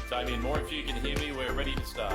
Damien Moore, if you can hear me, we're ready to start.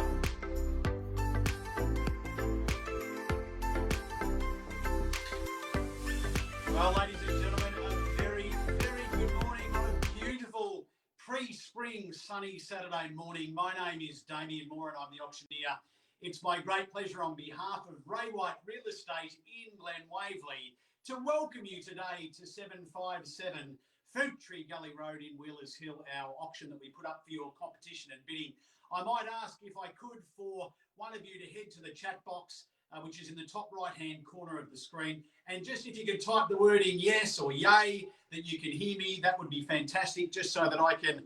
Well, ladies and gentlemen, a very, very good morning on a beautiful pre-spring sunny Saturday morning. My name is Damien Moore and I'm the auctioneer. It's my great pleasure on behalf of Ray White Real Estate in Glen Waverley to welcome you today to 757 Ferntree Gully Road in Wheelers Hill, our auction that we put up for your competition and bidding. I might ask if I could for one of you to head to the chat box, which is in the top right-hand corner of the screen. And just if you could type the word in yes or yay, that you can hear me, that would be fantastic, just so that I can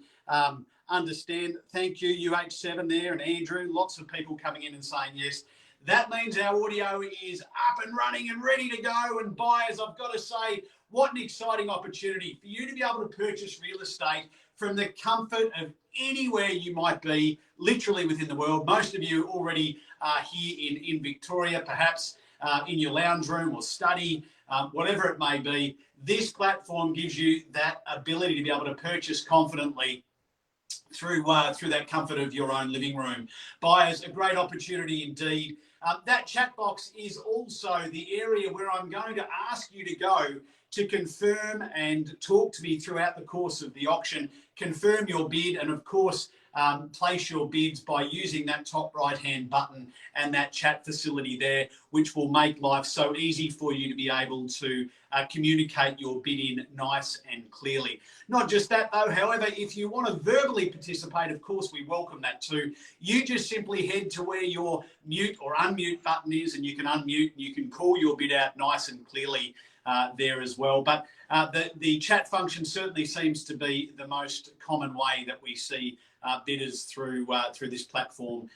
understand. Thank you, UH7 there, and Andrew. Lots of people coming in and saying yes. That means our audio is up and running and ready to go. And buyers, I've got to say, what an exciting opportunity for you to be able to purchase real estate from the comfort of anywhere you might be, literally within the world. Most of you already are here in Victoria, perhaps in your lounge room or study, whatever it may be. This platform gives you that ability to be able to purchase confidently through that comfort of your own living room. Buyers, a great opportunity indeed. That chat box is also the area where I'm going to ask you to go to confirm and talk to me throughout the course of the auction, confirm your bid, and of course, place your bids by using that top right-hand button and that chat facility there, which will make life so easy for you to be able to communicate your bid in nice and clearly. Not just that though, however, if you want to verbally participate, of course, we welcome that too. You just simply head to where your mute or unmute button is and you can unmute and you can call your bid out nice and clearly there as well. But the chat function certainly seems to be the most common way that we see bidders through this platform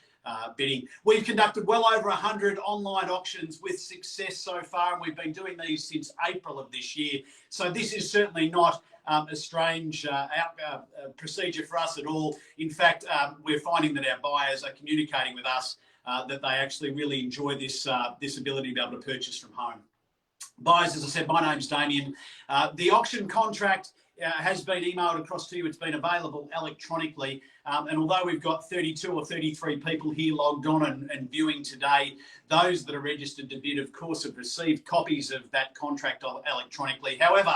bidding. We've conducted well over 100 online auctions with success so far, and we've been doing these since April of this year. So this is certainly not a strange procedure for us at all. In fact, we're finding that our buyers are communicating with us that they actually really enjoy this ability to be able to purchase from home. Buyers, as I said, my name's Damien. The auction contract has been emailed across to you. It's been available electronically. And although we've got 32 or 33 people here logged on and viewing today, those that are registered to bid, of course, have received copies of that contract electronically. However,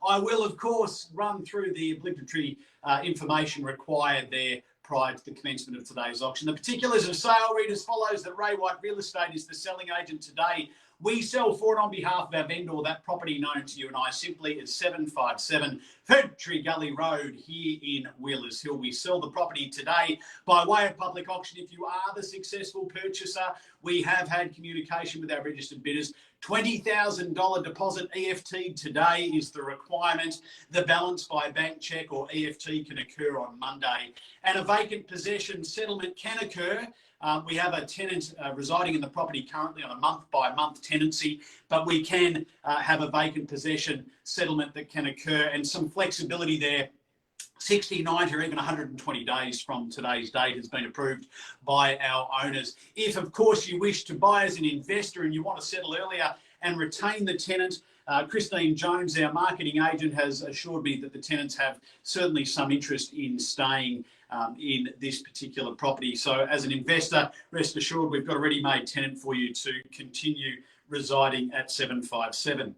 I will, of course, run through the obligatory information required there prior to the commencement of today's auction. The particulars of sale read as follows: that Ray White Real Estate is the selling agent today. We sell for and on behalf of our vendor that property known to you and I simply as 757 Ferntree Gully Road here in Wheelers Hill. We sell the property today by way of public auction. If you are the successful purchaser, we have had communication with our registered bidders. $20,000 deposit EFT today is the requirement. The balance by bank cheque or EFT can occur on Monday. And a vacant possession settlement can occur. We have a tenant residing in the property currently on a month-by-month tenancy, but we can have a vacant possession settlement that can occur, and some flexibility there. 60, 90 or even 120 days from today's date has been approved by our owners. If, of course, you wish to buy as an investor and you want to settle earlier and retain the tenant, Christine Jones, our marketing agent, has assured me that the tenants have certainly some interest in staying in this particular property. So as an investor, rest assured we've got a ready-made tenant for you to continue residing at 757.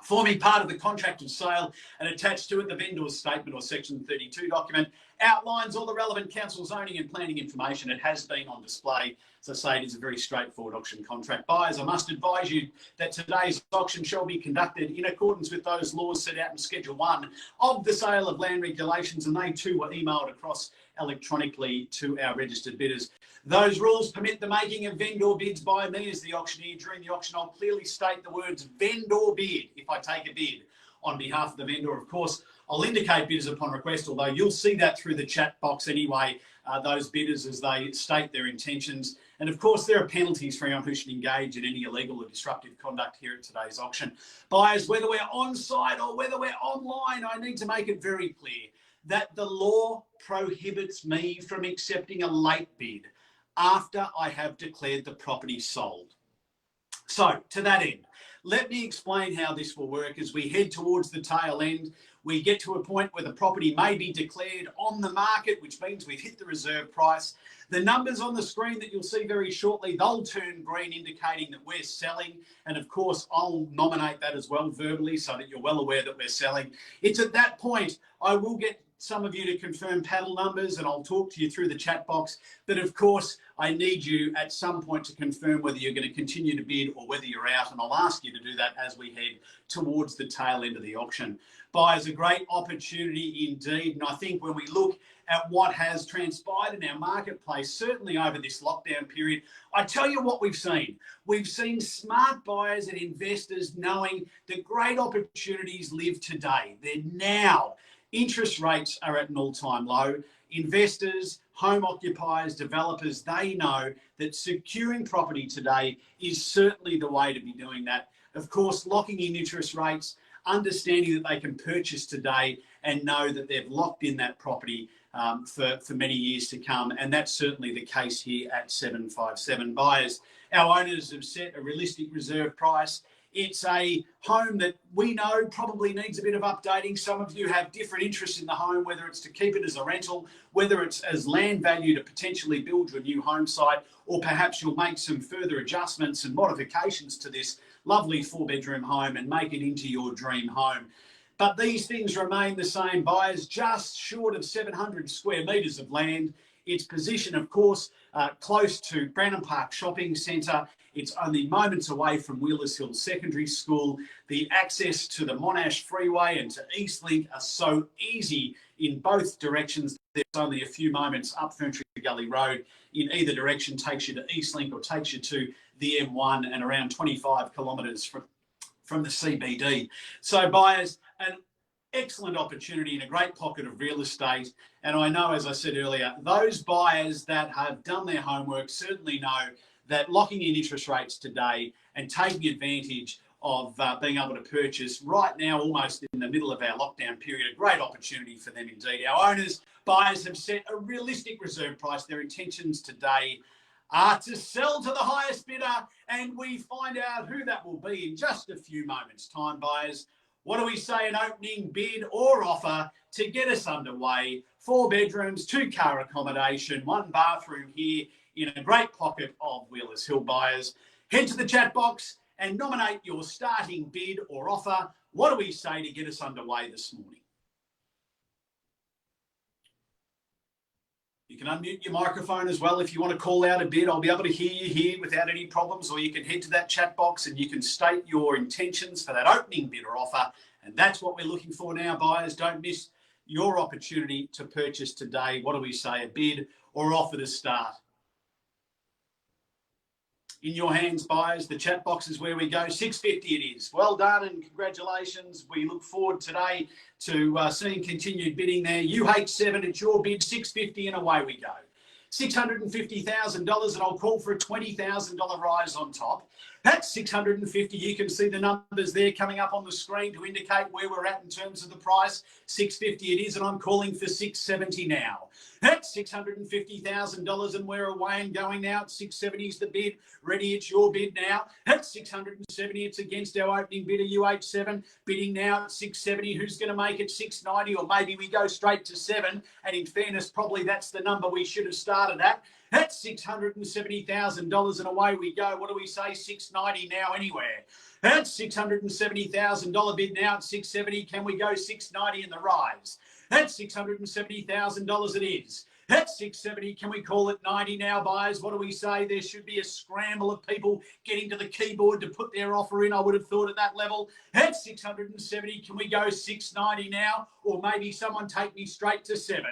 Forming part of the contract of sale and attached to it, the vendor's statement or section 32 document outlines all the relevant council zoning and planning information. It has been on display. As I say, it is a very straightforward auction contract. Buyers, I must advise you that today's auction shall be conducted in accordance with those laws set out in Schedule 1 of the Sale of Land Regulations, and they too were emailed across electronically to our registered bidders. Those rules permit the making of vendor bids by me as the auctioneer. During the auction, I'll clearly state the words vendor bid if I take a bid on behalf of the vendor. Of course, I'll indicate bidders upon request, although you'll see that through the chat box anyway, those bidders as they state their intentions. And of course, there are penalties for anyone who should engage in any illegal or disruptive conduct here at today's auction. Buyers, whether we're on site or whether we're online, I need to make it very clear that the law prohibits me from accepting a late bid after I have declared the property sold. So to that end, let me explain how this will work as we head towards the tail end. We get to a point where the property may be declared on the market, which means we've hit the reserve price. The numbers on the screen that you'll see very shortly, they'll turn green, indicating that we're selling. And of course, I'll nominate that as well verbally so that you're well aware that we're selling. It's at that point I will get some of you to confirm paddle numbers, and I'll talk to you through the chat box. But of course, I need you at some point to confirm whether you're going to continue to bid or whether you're out, and I'll ask you to do that as we head towards the tail end of the auction. Buyers, a great opportunity indeed, and I think when we look at what has transpired in our marketplace, certainly over this lockdown period, I tell you what we've seen. We've seen smart buyers and investors knowing that great opportunities live today. They're now. Interest rates are at an all-time low. Investors, home occupiers, developers, they know that securing property today is certainly the way to be doing that. Of course, locking in interest rates, understanding that they can purchase today and know that they've locked in that property for many years to come. And that's certainly the case here at 757 buyers. Our owners have set a realistic reserve price. It's a home that we know probably needs a bit of updating. Some of you have different interests in the home, whether it's to keep it as a rental, whether it's as land value to potentially build your new home site, or perhaps you'll make some further adjustments and modifications to this lovely 4-bedroom home and make it into your dream home. But these things remain the same. Buyers just short of 700 square metres of land. Its position, of course, close to Branham Park Shopping Centre. It's only moments away from Wheelers Hill Secondary School. The access to the Monash Freeway and to Eastlink are so easy in both directions. There's only a few moments up Ferntree Gully Road in either direction, takes you to Eastlink or takes you to the M1, and around 25 kilometres from the CBD. So buyers, an excellent opportunity in a great pocket of real estate. And I know, as I said earlier, those buyers that have done their homework certainly know that locking in interest rates today and taking advantage of being able to purchase right now, almost in the middle of our lockdown period, a great opportunity for them indeed. Our owners, buyers have set a realistic reserve price. Their intentions today are to sell to the highest bidder, and we find out who that will be in just a few moments' time, buyers. What do we say, an opening bid or offer to get us underway? 4 bedrooms, 2-car accommodation, 1 bathroom here in a great pocket of Wheelers Hill, buyers. Head to the chat box and nominate your starting bid or offer. What do we say to get us underway this morning? You can unmute your microphone as well if you want to call out a bid. I'll be able to hear you here without any problems, or you can head to that chat box and you can state your intentions for that opening bid or offer. And that's what we're looking for now, buyers. Don't miss your opportunity to purchase today. What do we say, a bid or offer to start? In your hands, buyers. The chat box is where we go. 650 it is. Well done and congratulations. We look forward today to seeing continued bidding there. UH7, it's your bid, 650 and away we go. $650,000, and I'll call for a $20,000 rise on top. That's 650. You can see the numbers there coming up on the screen to indicate where we're at in terms of the price. 650 it is, and I'm calling for 670 now. That's $650,000, and we're away and going now. 670 is the bid. Ready, it's your bid now. That's 670. It's against our opening bidder, UH7. Bidding now at 670. Who's going to make it 690? Or maybe we go straight to 7. And in fairness, probably that's the number we should have started at. That's $670,000, and away we go. What do we say? 690 now anywhere. That's $670,000 bid now at 670. Can we go 690 in the rise? That's $670,000 it is. That's 670. Can we call it 90 now, buyers? What do we say? There should be a scramble of people getting to the keyboard to put their offer in, I would have thought, at that level. That's 670. Can we go 690 now? Or maybe someone take me straight to 7.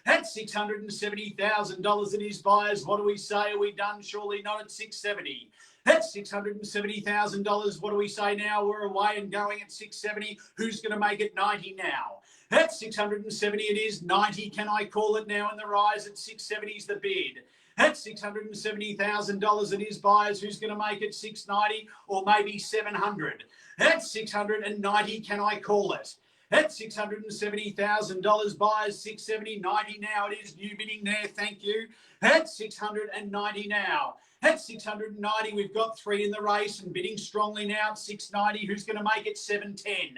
That's $670,000 it is, buyers. What do we say? Are we done? Surely not at 670. That's $670,000. What do we say now? We're away and going at 670. Who's going to make it 90 now? That's 670 it is. 90, can I call it now in the rise at 670 is the bid. That's $670,000 it is, buyers. Who's going to make it 690 or maybe 700? That's 690, can I call it? That's $670,000, buyers. 670, 90 now it is. New bidding there, thank you. That's 690 now. At 690, we've got 3 in the race and bidding strongly now at 690. Who's going to make it? 710.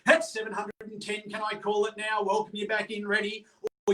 At 710, can I call it now? Welcome you back in, ready? Or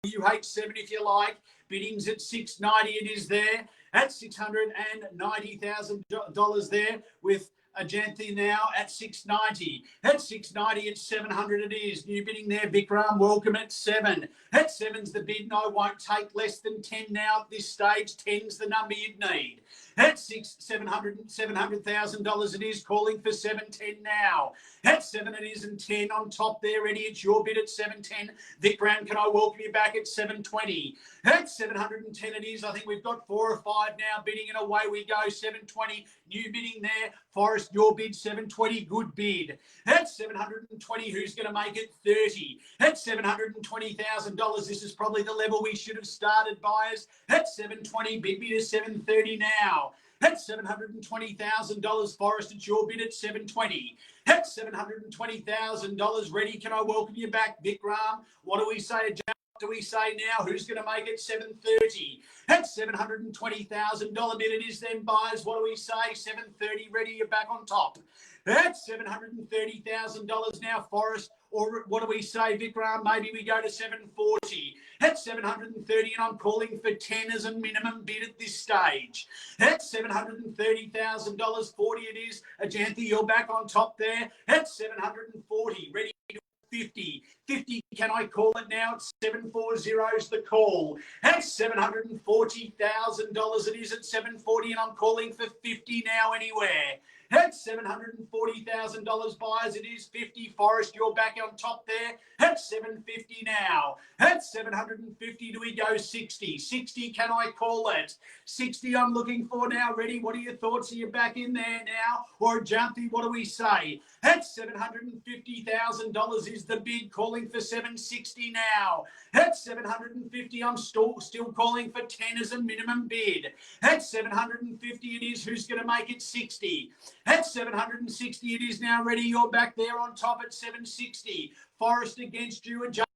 you hate 7 if you like. Bidding's at 690. It is there at $690,000 there with Ajanthi now at 690. At 690, it's 700 it is. New bidding there, Vikram, welcome at 7. At 7's the bid, and I won't take less than 10 now at this stage. 10's the number you'd need. At $700,000 it is, calling for 710 now. At 7 it is, and 10 on top there, ready. It's your bid at 710. Vikram, can I welcome you back at 720? At 710 it is. I think we've got 4 or 5 now bidding, and away we go. 720, new bidding there. Forrest, your bid, 720, good bid. At 720, who's going to make it? 30. At $720,000, this is probably the level we should have started, buyers. At 720, bid bid is 730 now. At $720,000, Forrest, it's your bid at 720. At $720,000, ready, can I welcome you back, Vikram? What do we say? Do we say now? Who's going to make it? 730. At $720,000 bid it is then, buyers. What do we say? 730, ready, you're back on top. At $730,000 now, Forrest. Or what do we say, Vikram? Maybe we go to 740. At 730, and I'm calling for 10 as a minimum bid at this stage. At $730,000, 40 it is. Ajanthi, you're back on top there. At 740, ready to 50. 50, can I call it now? 740 is the call. At $740,000 it is at 740, and I'm calling for 50 now anywhere. At $740,000 buyers, it is 50. Forrest, you're back on top there. At 750 now. At 750, do we go 60? 60, can I call it? 60, I'm looking for now. Ready? What are your thoughts? Are you back in there now? Or Ajanthi, what do we say? At $750,000 is the bid, calling for 760 now. At 750, I'm still calling for 10 as a minimum bid. At 750 it is. Who's going to make it? 60. At 760 it is now, ready. You're back there on top at 760. Forrest against you, against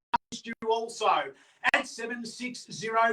you also. At 760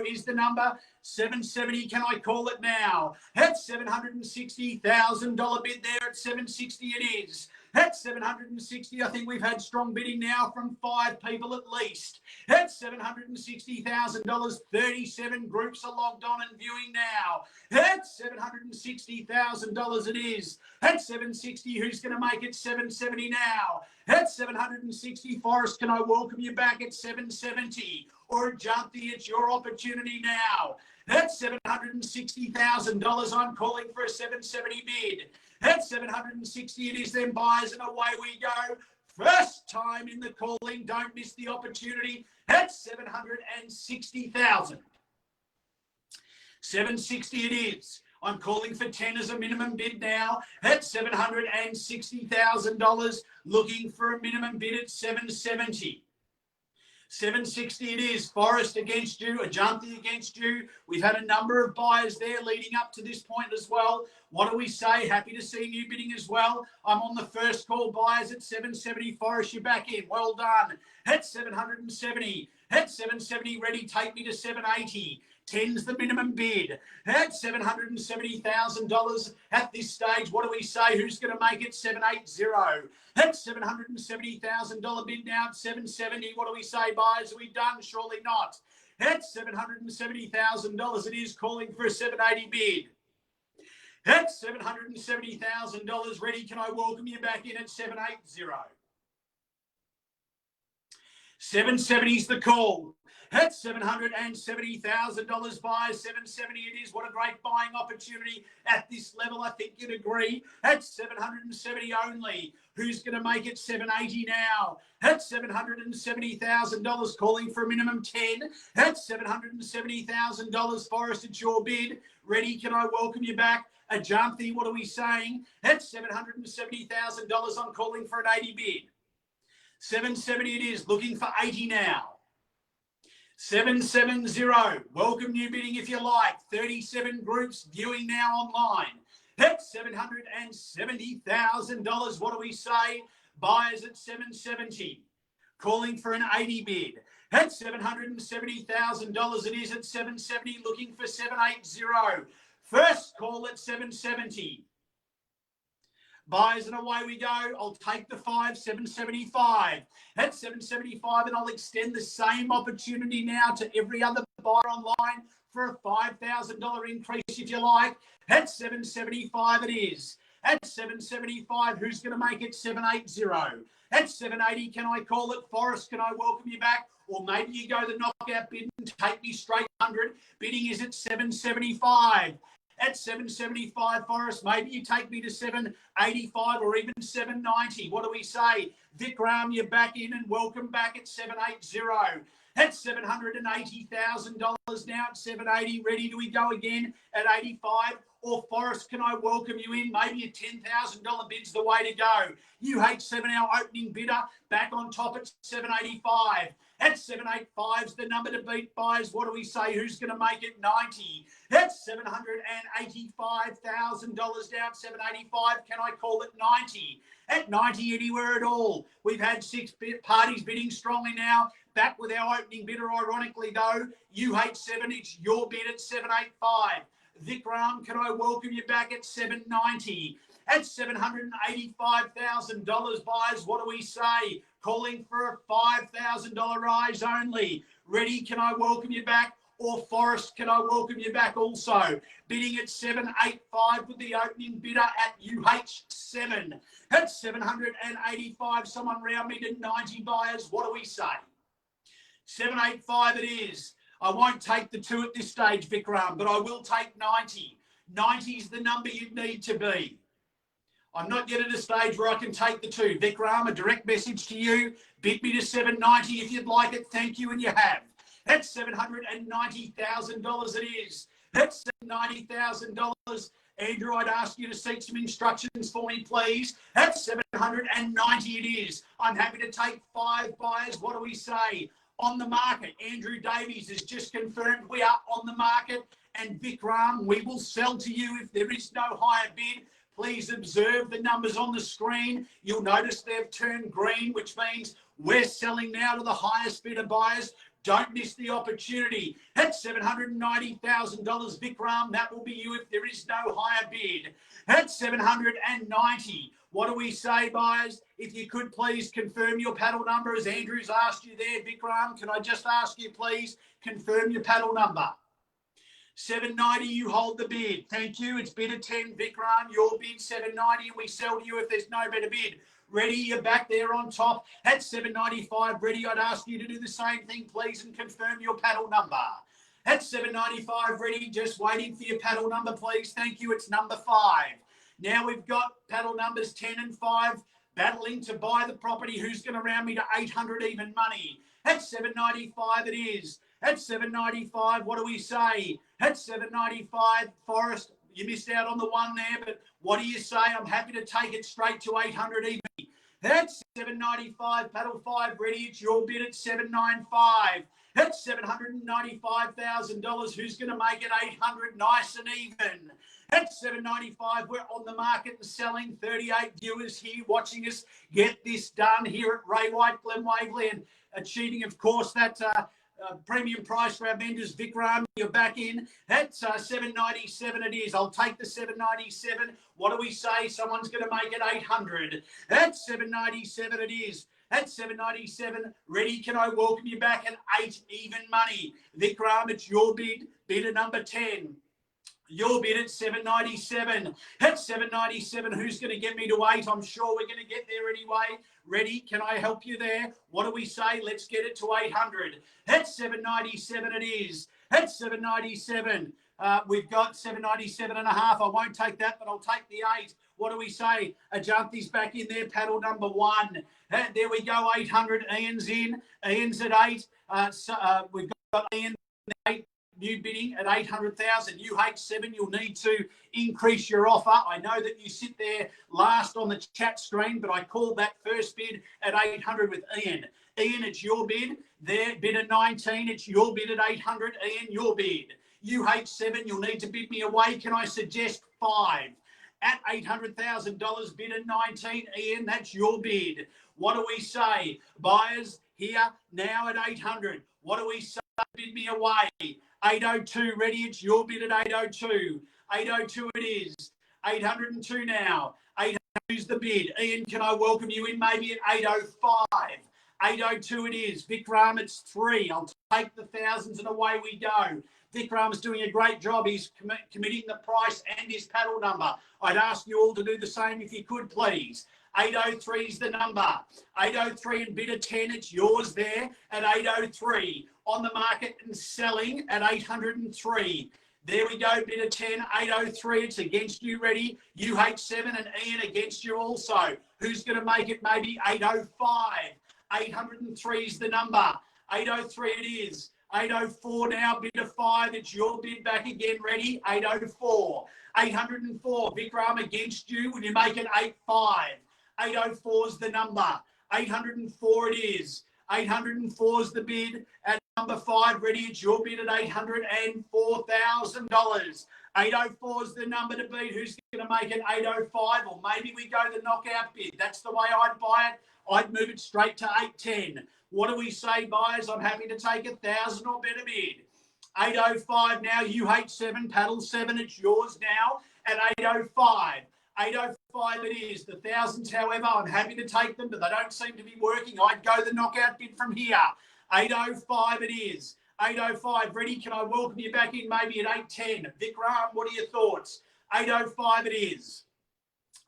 is the number. 770, can I call it now? At $760,000 bid there at 760 it is. At 760, I think we've had strong bidding now from 5 people at least. At $760,000, 37 groups are logged on and viewing now. At $760,000 it is. At 760, who's going to make it? 770 now. At 760, Forrest, can I welcome you back at 770? Or Ajanthi, it's your opportunity now. At $760,000, I'm calling for a 770 bid. At 760 it is then, buyers, and away we go. First time in the calling, don't miss the opportunity. At 760,000. 760 it is. I'm calling for 10 as a minimum bid now. At $760,000, looking for a minimum bid at 770. 760 it is. Forrest against you, Ajanthi against you. We've had a number of buyers there leading up to this point as well. What do we say? Happy to see new bidding as well. I'm on the first call, buyers at 770. Forrest, you're back in. Well done. At 770. At 770, ready, take me to 780. 10's the minimum bid. At $770,000 at this stage, what do we say? Who's going to make it? 780. At $770,000 bid now at 770. What do we say, buyers? Are we done? Surely not. At $770,000 it is, calling for a 780 bid. At $770,000 ready, can I welcome you back in at 780? 770 is the call. At $770,000 buyers, 770 it is. What a great buying opportunity at this level, I think you'd agree. At 770 only. Who's going to make it? 780 now. At $770,000, calling for a minimum 10. At $770,000, Forrest, it's your bid. Ready, can I welcome you back? Ajanthi, what are we saying? At $770,000, I'm calling for an 80 bid. 770 it is, looking for 80 now. 770, welcome new bidding if you like. 37 groups viewing now online. At $770,000, what do we say? Buyers at 770, calling for an 80 bid. At $770,000 it is at 770, looking for 780. First call at 770. Buyers and away we go. I'll take the 775. At 775, and I'll extend the same opportunity now to every other buyer online for a $5,000 increase if you like. At 775 it is. At 775, who's going to make it 780? At 780, can I call it Forrest? Can I welcome you back? Or maybe you go the knockout bid and take me straight 100. Bidding is at 775. At 775, Forrest, maybe you take me to 785 or even 790. What do we say? Vikram, you're back in and welcome back at 780. At $780,000 now at 780. Ready? Do we go again at 85? Or Forrest, can I welcome you in? Maybe a $10,000 bid's the way to go. UH7, our opening bidder, back on top at 785. At 785's the number to beat, buyers. What do we say? Who's going to make it 90? At $785,000 down, 785. Can I call it 90? At 90, anywhere at all. We've had 6 parties bidding strongly now. Back with our opening bidder, ironically though. UH7, it's your bid at 785. Vikram, can I welcome you back at 790? At $785,000, buyers, what do we say? Calling for a $5,000 rise only. Ready? Can I welcome you back? Or Forrest, can I welcome you back also? Bidding at 785 with the opening bidder at UH7. At 785, someone round me to 90, buyers. What do we say? 785 it is. I won't take the 2 at this stage, Vikram, but I will take 90. 90 is the number you need to be. I'm not yet at a stage where I can take the 2. Vikram, a direct message to you. Bid me to 790 if you'd like it. Thank you, and you have. That's $790,000 it is. That's $790,000. Andrew, I'd ask you to seek some instructions for me, please. That's 790 it is. I'm happy to take 5 buyers. What do we say? On the market. Andrew Davies has just confirmed we are on the market. And Vikram, we will sell to you if there is no higher bid. Please observe the numbers on the screen. You'll notice they've turned green, which means we're selling now to the highest bidder buyers. Don't miss the opportunity. At $790,000, Vikram, that will be you if there is no higher bid. At 790, what do we say, buyers? If you could please confirm your paddle number, as Andrew's asked you there, Vikram, can I just ask you please confirm your paddle number? 790, you hold the bid. Thank you. It's bid at 10, Vikram. Your bid 790, and we sell to you if there's no better bid. Ready, you're back there on top at 795. Ready, I'd ask you to do the same thing, please, and confirm your paddle number. At 795, ready, just waiting for your paddle number, please. Thank you. It's number 5. Now we've got paddle numbers 10 and 5 battling to buy the property. Who's going to round me to 800 even money? At 795 it is. At 795, what do we say? At 795, Forrest, you missed out on the 1 there, but what do you say? I'm happy to take it straight to 800 even. That's 795, paddle 5 ready. It's your bid at 795. That's $795,000. Who's going to make it 800 nice and even? At 795, we're on the market and selling. 38 viewers here watching us get this done here at Ray White, Glen Waverley, and achieving, of course, that premium price for our vendors. Vikram, you're back in. That's 797 it is. I'll take the 797. What do we say? Someone's going to make it 800. That's 797 it is. At 797, ready, can I welcome you back at 8 even money? Vikram, it's your bid, bidder number 10. Your bid at 797. At 797, who's going to get me to 8? I'm sure we're going to get there anyway. Ready? Can I help you there? What do we say? Let's get it to 800. At 797 it is. At 797, we've got 797 and a half. I won't take that, but I'll take the 8. What do we say? Ajanti's back in there, paddle number 1. And there we go, 800. Ian's in. Ian's at 8. We've got Ian at 8. New bidding at 800,000. UH7, you'll need to increase your offer. I know that you sit there last on the chat screen, but I called that first bid at 800 with Ian. Ian, it's your bid. There, bid at 19. It's your bid at 800. Ian, your bid. UH7, you'll need to bid me away. Can I suggest 5? At $800,000, bid at 19. Ian, that's your bid. What do we say? Buyers here now at 800. What do we say? Bid me away. 802, ready, it's your bid at 802. 802 it is. 802 now. 802's the bid. Ian, can I welcome you in maybe at 805? 802 it is. Vikram, it's 3. I'll take the thousands and away we go. Vikram's doing a great job. He's committing the price and his paddle number. I'd ask you all to do the same if you could, please. 803 is the number. 803 and bidder 10, it's yours there at 803. On the market and selling at 803. There we go, bidder 10, 803. It's against you, ready. UH7 and Ian against you also. Who's going to make it maybe 805? 803 is the number. 803 it is. 804 now, bidder 5. It's your bid back again, ready. 804. 804, Vikram against you. Will you make it 85? 804 is the number. 804 it is. 804 is the bid. At number 5, ready, it's your bid at $804,000. 804 is the number to beat. Who's going to make it 805? Or maybe we go the knockout bid. That's the way I'd buy it. I'd move it straight to 810. What do we say, buyers? I'm happy to take 1,000 or better bid. 805 now, UH7, paddle 7, it's yours now at 805. 805 it is. The thousands, however, I'm happy to take them, but they don't seem to be working. I'd go the knockout bid from here. 805 it is. 805, ready? Can I welcome you back in maybe at 810? Vikram, what are your thoughts? 805 it is.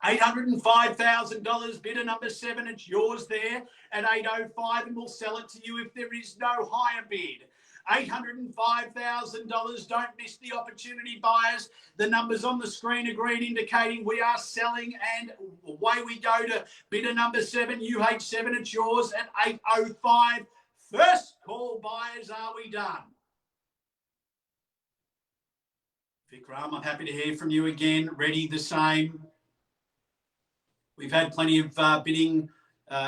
$805,000, bidder number 7, it's yours there at 805, and we'll sell it to you if there is no higher bid. $805,000. Don't miss the opportunity, buyers. The numbers on the screen are green, indicating we are selling, and away we go to bidder number 7, UH7. It's yours at 805. First call, buyers. Are we done? Vikram, I'm happy to hear from you again. Ready, the same. We've had plenty of bidding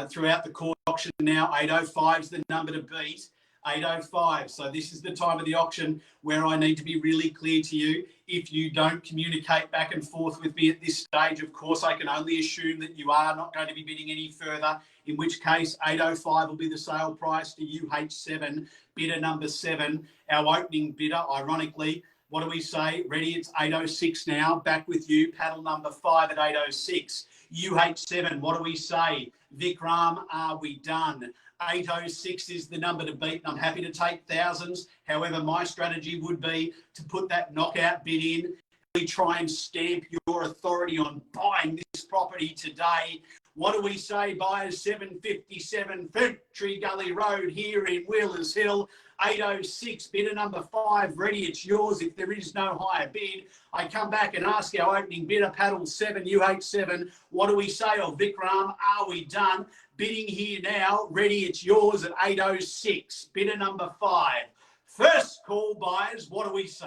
throughout the court auction now. 805 is the number to beat. 805. So this is the time of the auction where I need to be really clear to you. If you don't communicate back and forth with me at this stage, of course, I can only assume that you are not going to be bidding any further, in which case 805 will be the sale price to UH7, bidder number 7, our opening bidder, ironically. What do we say? Ready, it's 806 now. Back with you. Paddle number 5 at 806. UH7, what do we say? Vikram, are we done? 806 is the number to beat, and I'm happy to take thousands. However, my strategy would be to put that knockout bid in. We try and stamp your authority on buying this property today. What do we say, buyers? 757 Ferntree Gully Road here in Wheelers Hill. 806, bidder number 5, ready, it's yours if there is no higher bid. I come back and ask our opening bidder, paddle 7, UH7, what do we say? Oh, Vikram, are we done? Bidding here now, ready, it's yours at 806, bidder number 5. First call, buyers, what do we say?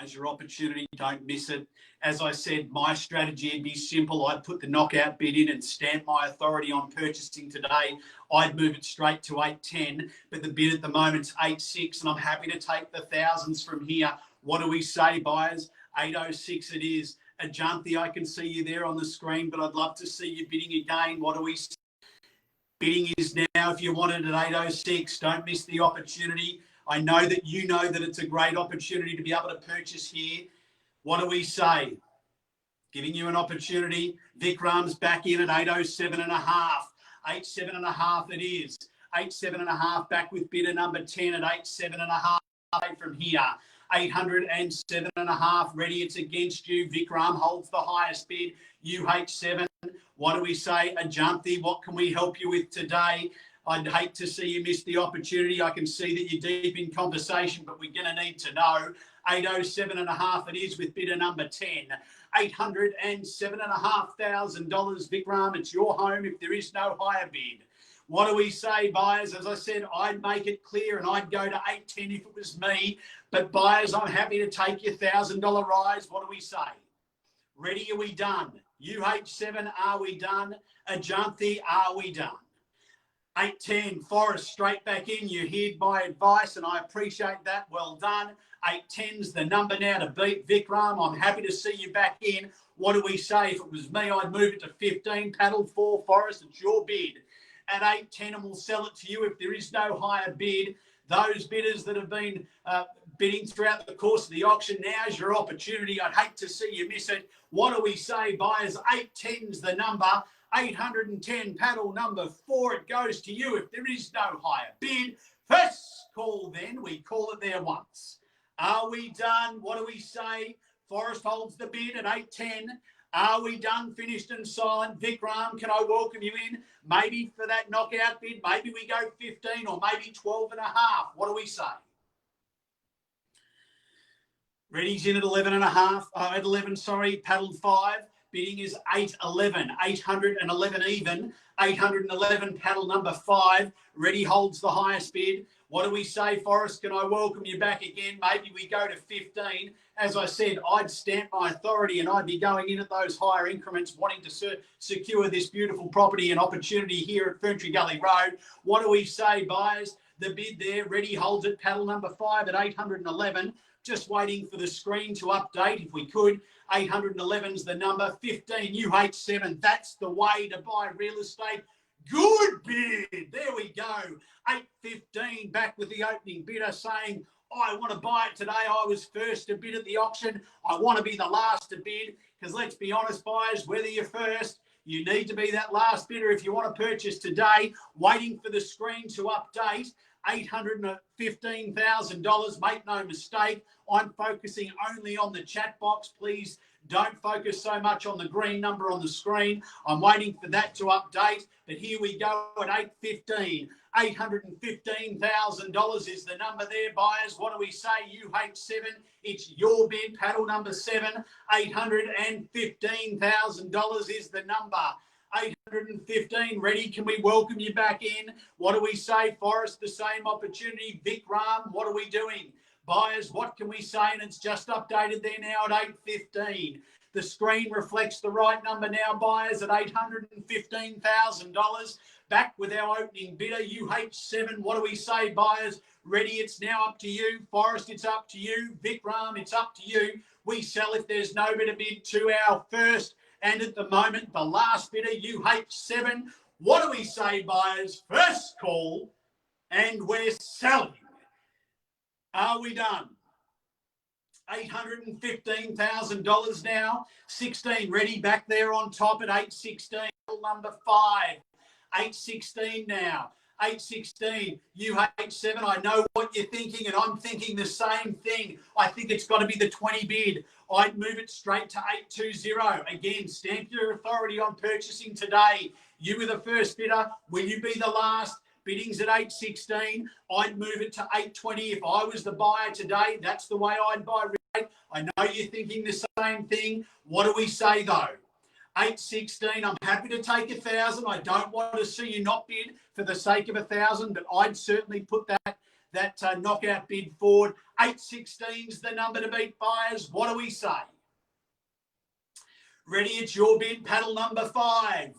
Now's your opportunity, don't miss it. As I said, my strategy would be simple. I'd put the knockout bid in and stamp my authority on purchasing today. I'd move it straight to 810, but the bid at the moment's 86, and I'm happy to take the thousands from here. What do we say, buyers? 806 it is. Ajanthi, I can see you there on the screen, but I'd love to see you bidding again. What do we say? Bidding is now if you want it at 806. Don't miss the opportunity. I know that you know that it's a great opportunity to be able to purchase here. What do we say? Giving you an opportunity. Vikram's back in at 807 and a half. 87 and a half it is. 87 and a half back with bidder number 10 at 87 and a half from here. 807 and a half ready. It's against you. Vikram holds the highest bid. UH7. What do we say? Ajanthi, what can we help you with today? I'd hate to see you miss the opportunity. I can see that you're deep in conversation, but we're going to need to know. 807 and a half it is with bidder number 10. $807,500. Vikram, it's your home if there is no higher bid. What do we say, buyers? As I said, I'd make it clear and I'd go to 810 if it was me. But buyers, I'm happy to take your $1,000 rise. What do we say? Ready, are we done? UH7, are we done? Ajanthi, are we done? 810, Forrest, straight back in. You heard my advice and I appreciate that. Well done. 810's the number now to beat. Vikram, I'm happy to see you back in. What do we say? If it was me, I'd move it to 15. Paddle 4, Forrest, it's your bid. At 810, and we'll sell it to you if there is no higher bid. Those bidders that have been bidding throughout the course of the auction. Now's your opportunity. I'd hate to see you miss it. What do we say, buyers? 810's the number. 810, paddle number 4. It goes to you if there is no higher bid. First call then. We call it there once. Are we done? What do we say? Forrest holds the bid at 810. Are we done, finished and silent? Vikram, can I welcome you in? Maybe for that knockout bid, maybe we go 15 or maybe 12 and a half. What do we say? Ready's in at 11 and a half. At 11, sorry, paddled 5. Bidding is 811, 811 even. 811, paddle number 5. Ready holds the highest bid. What do we say, Forrest? Can I welcome you back again? Maybe we go to 15. As I said, I'd stamp my authority and I'd be going in at those higher increments, wanting to secure this beautiful property and opportunity here at Ferntree Gully Road. What do we say, buyers? The bid there, Ready holds it, paddle number 5 at 811. Just waiting for the screen to update if we could. 811's the number. 15, UH7. That's the way to buy real estate. Good bid. There we go. 815 back with the opening bidder saying, I want to buy it today. I was first to bid at the auction. I want to be the last to bid because let's be honest, buyers, whether you're first, you need to be that last bidder if you want to purchase today. Waiting for the screen to update. $815,000. Make no mistake, I'm focusing only on the chat box. Please don't focus so much on the green number on the screen. I'm waiting for that to update, but here we go at 815. $815,000 is the number there, buyers. What do we say? UH7, it's your bid, paddle number 7. $815,000 is the number. 815, Ready, can we welcome you back in? What do we say, Forrest? The same opportunity. Vikram, what are we doing? Buyers, what can we say? And it's just updated there now at 815. The screen reflects the right number now, buyers, at $815,000. Back with our opening bidder, UH7. What do we say, buyers? Ready, it's now up to you. Forrest, it's up to you. Vikram, it's up to you. We sell if there's no better bid to our first and at the moment, the last bidder, UH7. What do we say, buyers? First call, and we're selling. Are we done? $815,000 now. 16, Ready, back there on top at 816. Number 5. 816 now. 816, UH7. I know what you're thinking, and I'm thinking the same thing. I think it's got to be the 20 bid. I'd move it straight to 820. Again, stamp your authority on purchasing today. You were the first bidder. Will you be the last? Bidding's at 816. I'd move it to 820 if I was the buyer today. That's the way I'd buy real estate. I know you're thinking the same thing. What do we say, though? 816, I'm happy to take 1,000. I don't want to see you not bid for the sake of 1,000, but I'd certainly put that knockout bid forward. 816's the number to beat, buyers. What do we say? Ready, it's your bid, paddle number 5.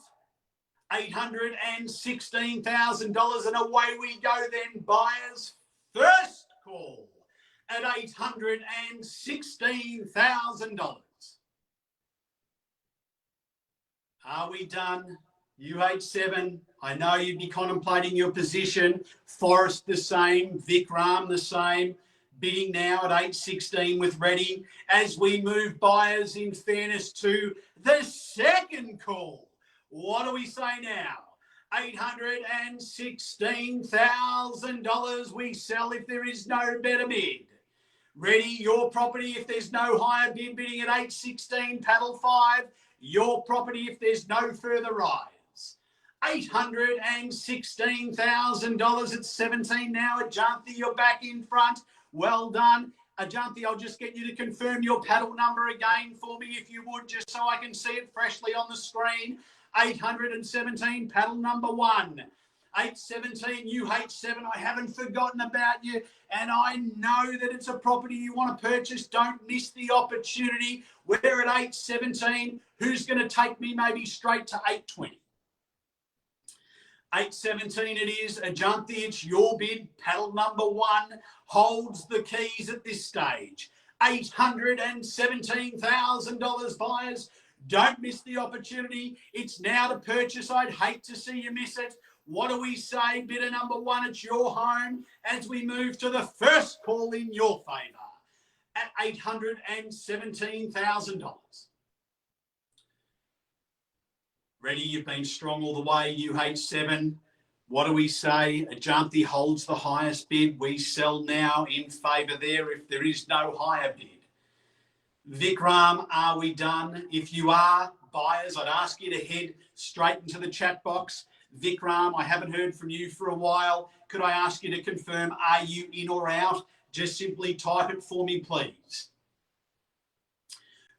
$816,000, and away we go then, buyers. First call at $816,000. Are we done? UH7, I know you'd be contemplating your position. Forrest the same, Vikram the same. Bidding now at 816 with Ready. As we move, buyers, in fairness to the second call. What do we say now? $816,000 we sell if there is no better bid. Ready, your property if there's no higher bid. Bidding at 816, paddle 5. Your property if there's no further rise. $816,000 at 17 now. Ajanthi, you're back in front. Well done. Ajanthi, I'll just get you to confirm your paddle number again for me if you would, just so I can see it freshly on the screen. 817, paddle number 1. 817, UH7, I haven't forgotten about you, and I know that it's a property you want to purchase. Don't miss the opportunity. We're at 817. Who's going to take me maybe straight to 820? 817 it is. Ajanthi, it's your bid. Paddle number 1 holds the keys at this stage. $817,000, buyers. Don't miss the opportunity. It's now to purchase. I'd hate to see you miss it. What do we say? Bidder number one, it's your home as we move to the first call in your favour at $817,000. Ready? You've been strong all the way. UH7. What do we say? Ajanti holds the highest bid. We sell now in favour there if there is no higher bid. Vikram, are we done? If you are, buyers, I'd ask you to head straight into the chat box. Vikram, I haven't heard from you for a while. Could I ask you to confirm, are you in or out? Just simply type it for me, please.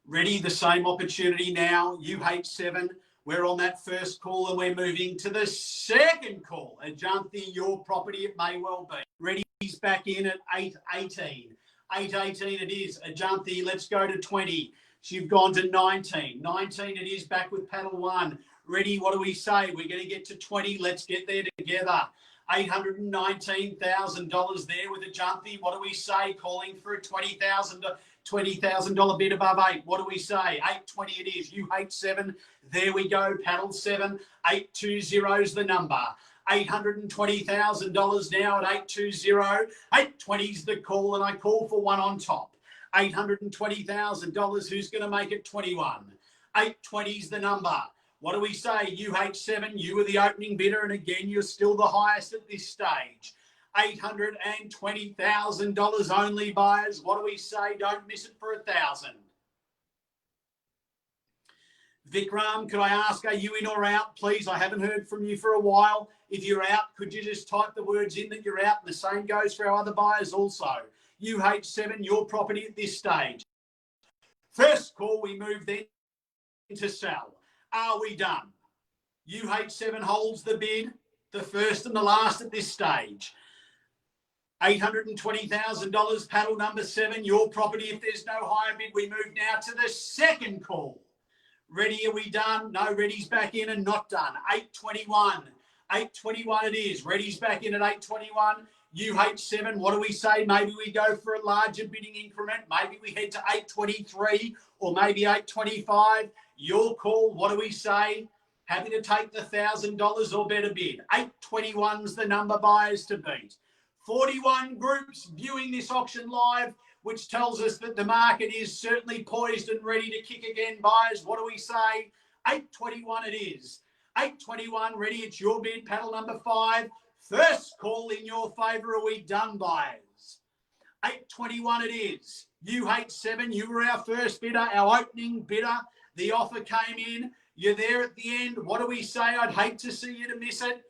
Ready? The same opportunity now. UH7. We're on that first call and we're moving to the second call. Ajanti, your property, it may well be. Ready? He's back in at 818. 818 it is. Ajanti, let's go to 20. You've gone to 19. 19 it is, back with panel one. Ready? What do we say? We're going to get to 20. Let's get there together. $819,000 there with Ajanti. What do we say? Calling for a $20,000 bid above 8. What do we say? 820 it is. UH7. There we go. Panel 7. 820 is the number. $820,000 now at 820. 820 is the call, and I call for one on top. $820,000. Who's going to make it 21? 820 is the number. What do we say? UH7, you were the opening bidder, and again, you're still the highest at this stage. $820,000 only, buyers. What do we say? Don't miss it for 1,000. Vikram, could I ask, are you in or out? Please, I haven't heard from you for a while. If you're out, could you just type the words in that you're out? And the same goes for our other buyers also. UH7, your property at this stage. First call, we move then to sell. Are we done? UH7 holds the bid, the first and the last at this stage. $820,000, paddle number 7, your property. If there's no higher bid, we move now to the second call. Ready, are we done? No, ready's back in and not done. 821. 821 it is. Ready's back in at 821. UH7, what do we say? Maybe we go for a larger bidding increment. Maybe we head to 823 or maybe 825. Your call. What do we say? Happy to take the $1,000 or better bid. 821's the number, buyers to beat. 41 groups viewing this auction live, which tells us that the market is certainly poised and ready to kick again, buyers. What do we say? 821 it is. 821, ready, it's your bid, panel number 5. First call in your favour. Are we done, buyers? 821 it is. UH7, you were our first bidder, our opening bidder. The offer came in. You're there at the end. What do we say? I'd hate to see you to miss it.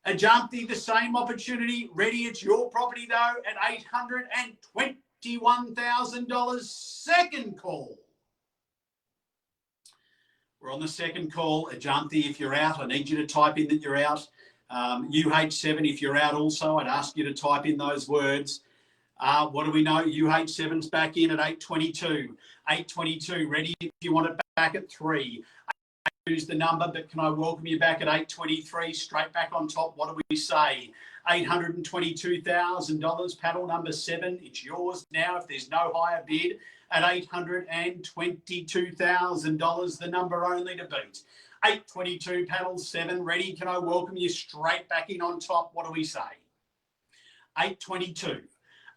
Ajanti, the same opportunity. Ready, it's your property, though, at $821,000. Second call. We're on the second call. Ajanti, if you're out, I need you to type in that you're out. UH7, if you're out also, I'd ask you to type in those words. What do we know? UH7's back in at 822. 822, ready if you want it back at 3. 822 is the number, but can I welcome you back at 823, straight back on top? What do we say? $822,000, paddle number 7. It's yours now if there's no higher bid at $822,000, the number only to beat. 822, paddle 7, ready. Can I welcome you straight back in on top? What do we say? 822.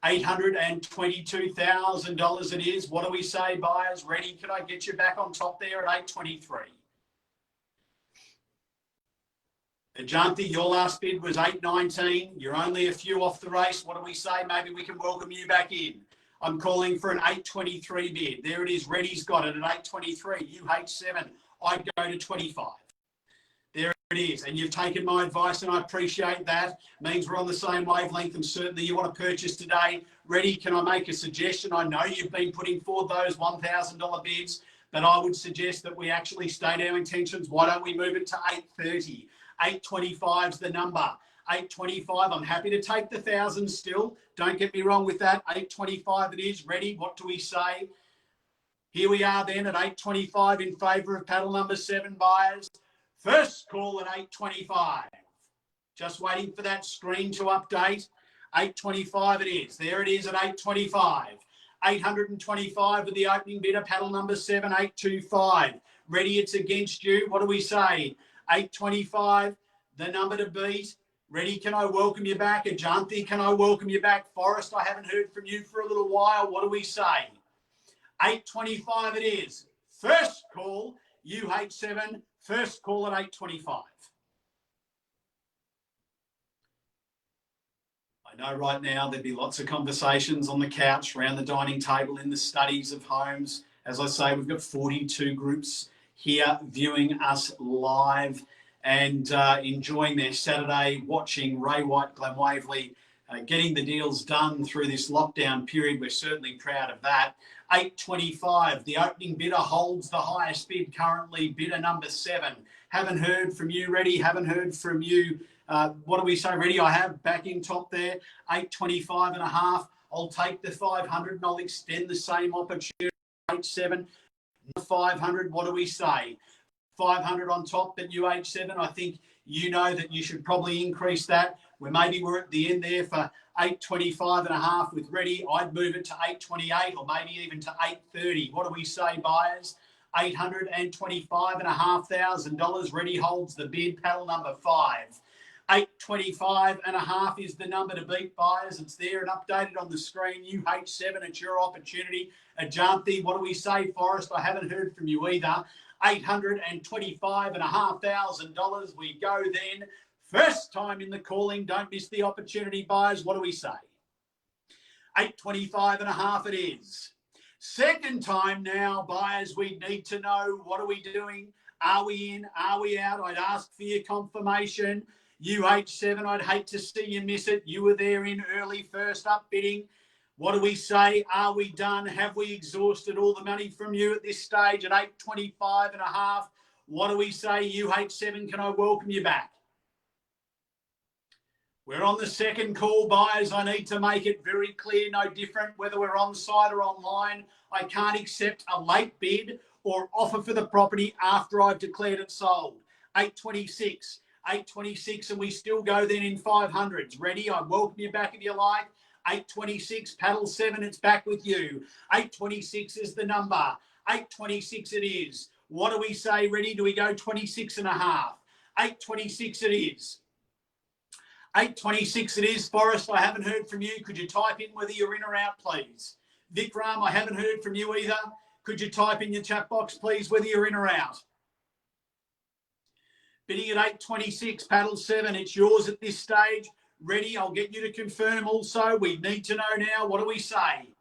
$822,000 it is. What do we say, buyers? Ready? Can I get you back on top there at 823? Ajanti, your last bid was 819. You're only a few off the race. What do we say? Maybe we can welcome you back in. I'm calling for an 823 bid. There it is. Ready's got it at 823. UH7, I'd go to 25. There it is. And you've taken my advice, and I appreciate that. Means we're on the same wavelength, and certainly you want to purchase today. Ready? Can I make a suggestion? I know you've been putting forward those $1,000 bids, but I would suggest that we actually state our intentions. Why don't we move it to 830? 825 is the number. 825. I'm happy to take the 1,000 still. Don't get me wrong with that. 825 it is. Ready? What do we say? Here we are then at 825 in favour of paddle number 7, buyers. First call at 825. Just waiting for that screen to update. 825 it is. There it is at 825. 825 with the opening bidder, paddle number 7, 825. Ready, it's against you. What do we say? 825. the number to beat. Ready, can I welcome you back? Ajanthi, can I welcome you back? Forrest, I haven't heard from you for a little while. What do we say? 8.25 it is. First call, UH7, first call at 8.25. I know right now there'd be lots of conversations on the couch, around the dining table, in the studies of homes. As I say, we've got 42 groups here viewing us live and enjoying their Saturday, watching Ray White, Glen Waverley, getting the deals done through this lockdown period. We're certainly proud of that. 8.25, the opening bidder holds the highest bid currently, bidder number 7. Haven't heard from you, Ready? Haven't heard from you. What do we say, Ready? I have back in top there, 8.25 and a half. I'll take the 500 and I'll extend the same opportunity. 8.7, 500. What do we say? 500 on top, but UH7, I think you know that you should probably increase that. We're at the end there for 8.25 and a half with Ready. I'd move it to 8.28 or maybe even to 8.30. What do we say, buyers? $825,500. Ready holds the bid, paddle number 5. 8.25 and a half is the number to beat, buyers. It's there and updated on the screen. UH7, it's your opportunity. Ajanthi, what do we say, Forrest? I haven't heard from you either. $825,500. We go then. First time in the calling. Don't miss the opportunity, buyers. What do we say? 8.25 and a half it is. Second time now, buyers, we need to know, what are we doing? Are we in? Are we out? I'd ask for your confirmation. UH7, I'd hate to see you miss it. You were there in early, first up bidding. What do we say? Are we done? Have we exhausted all the money from you at this stage at 8.25 and a half? What do we say? UH7, can I welcome you back? We're on the second call, buyers. I need to make it very clear, no different whether we're on site or online. I can't accept a late bid or offer for the property after I've declared it sold. 8.26. 8.26, and we still go then in 500s. Ready? I welcome you back if you like. 8.26, paddle 7, it's back with you. 8.26 is the number. 8.26 it is. What do we say, Ready? Do we go 26 and a half? 8.26 it is. 8.26 it is. Forrest, I haven't heard from you. Could you type in whether you're in or out, please? Vikram, I haven't heard from you either. Could you type in your chat box, please, whether you're in or out? Bidding at 8.26, paddle 7. It's yours at this stage. Ready? I'll get you to confirm also. We need to know now. What do we say?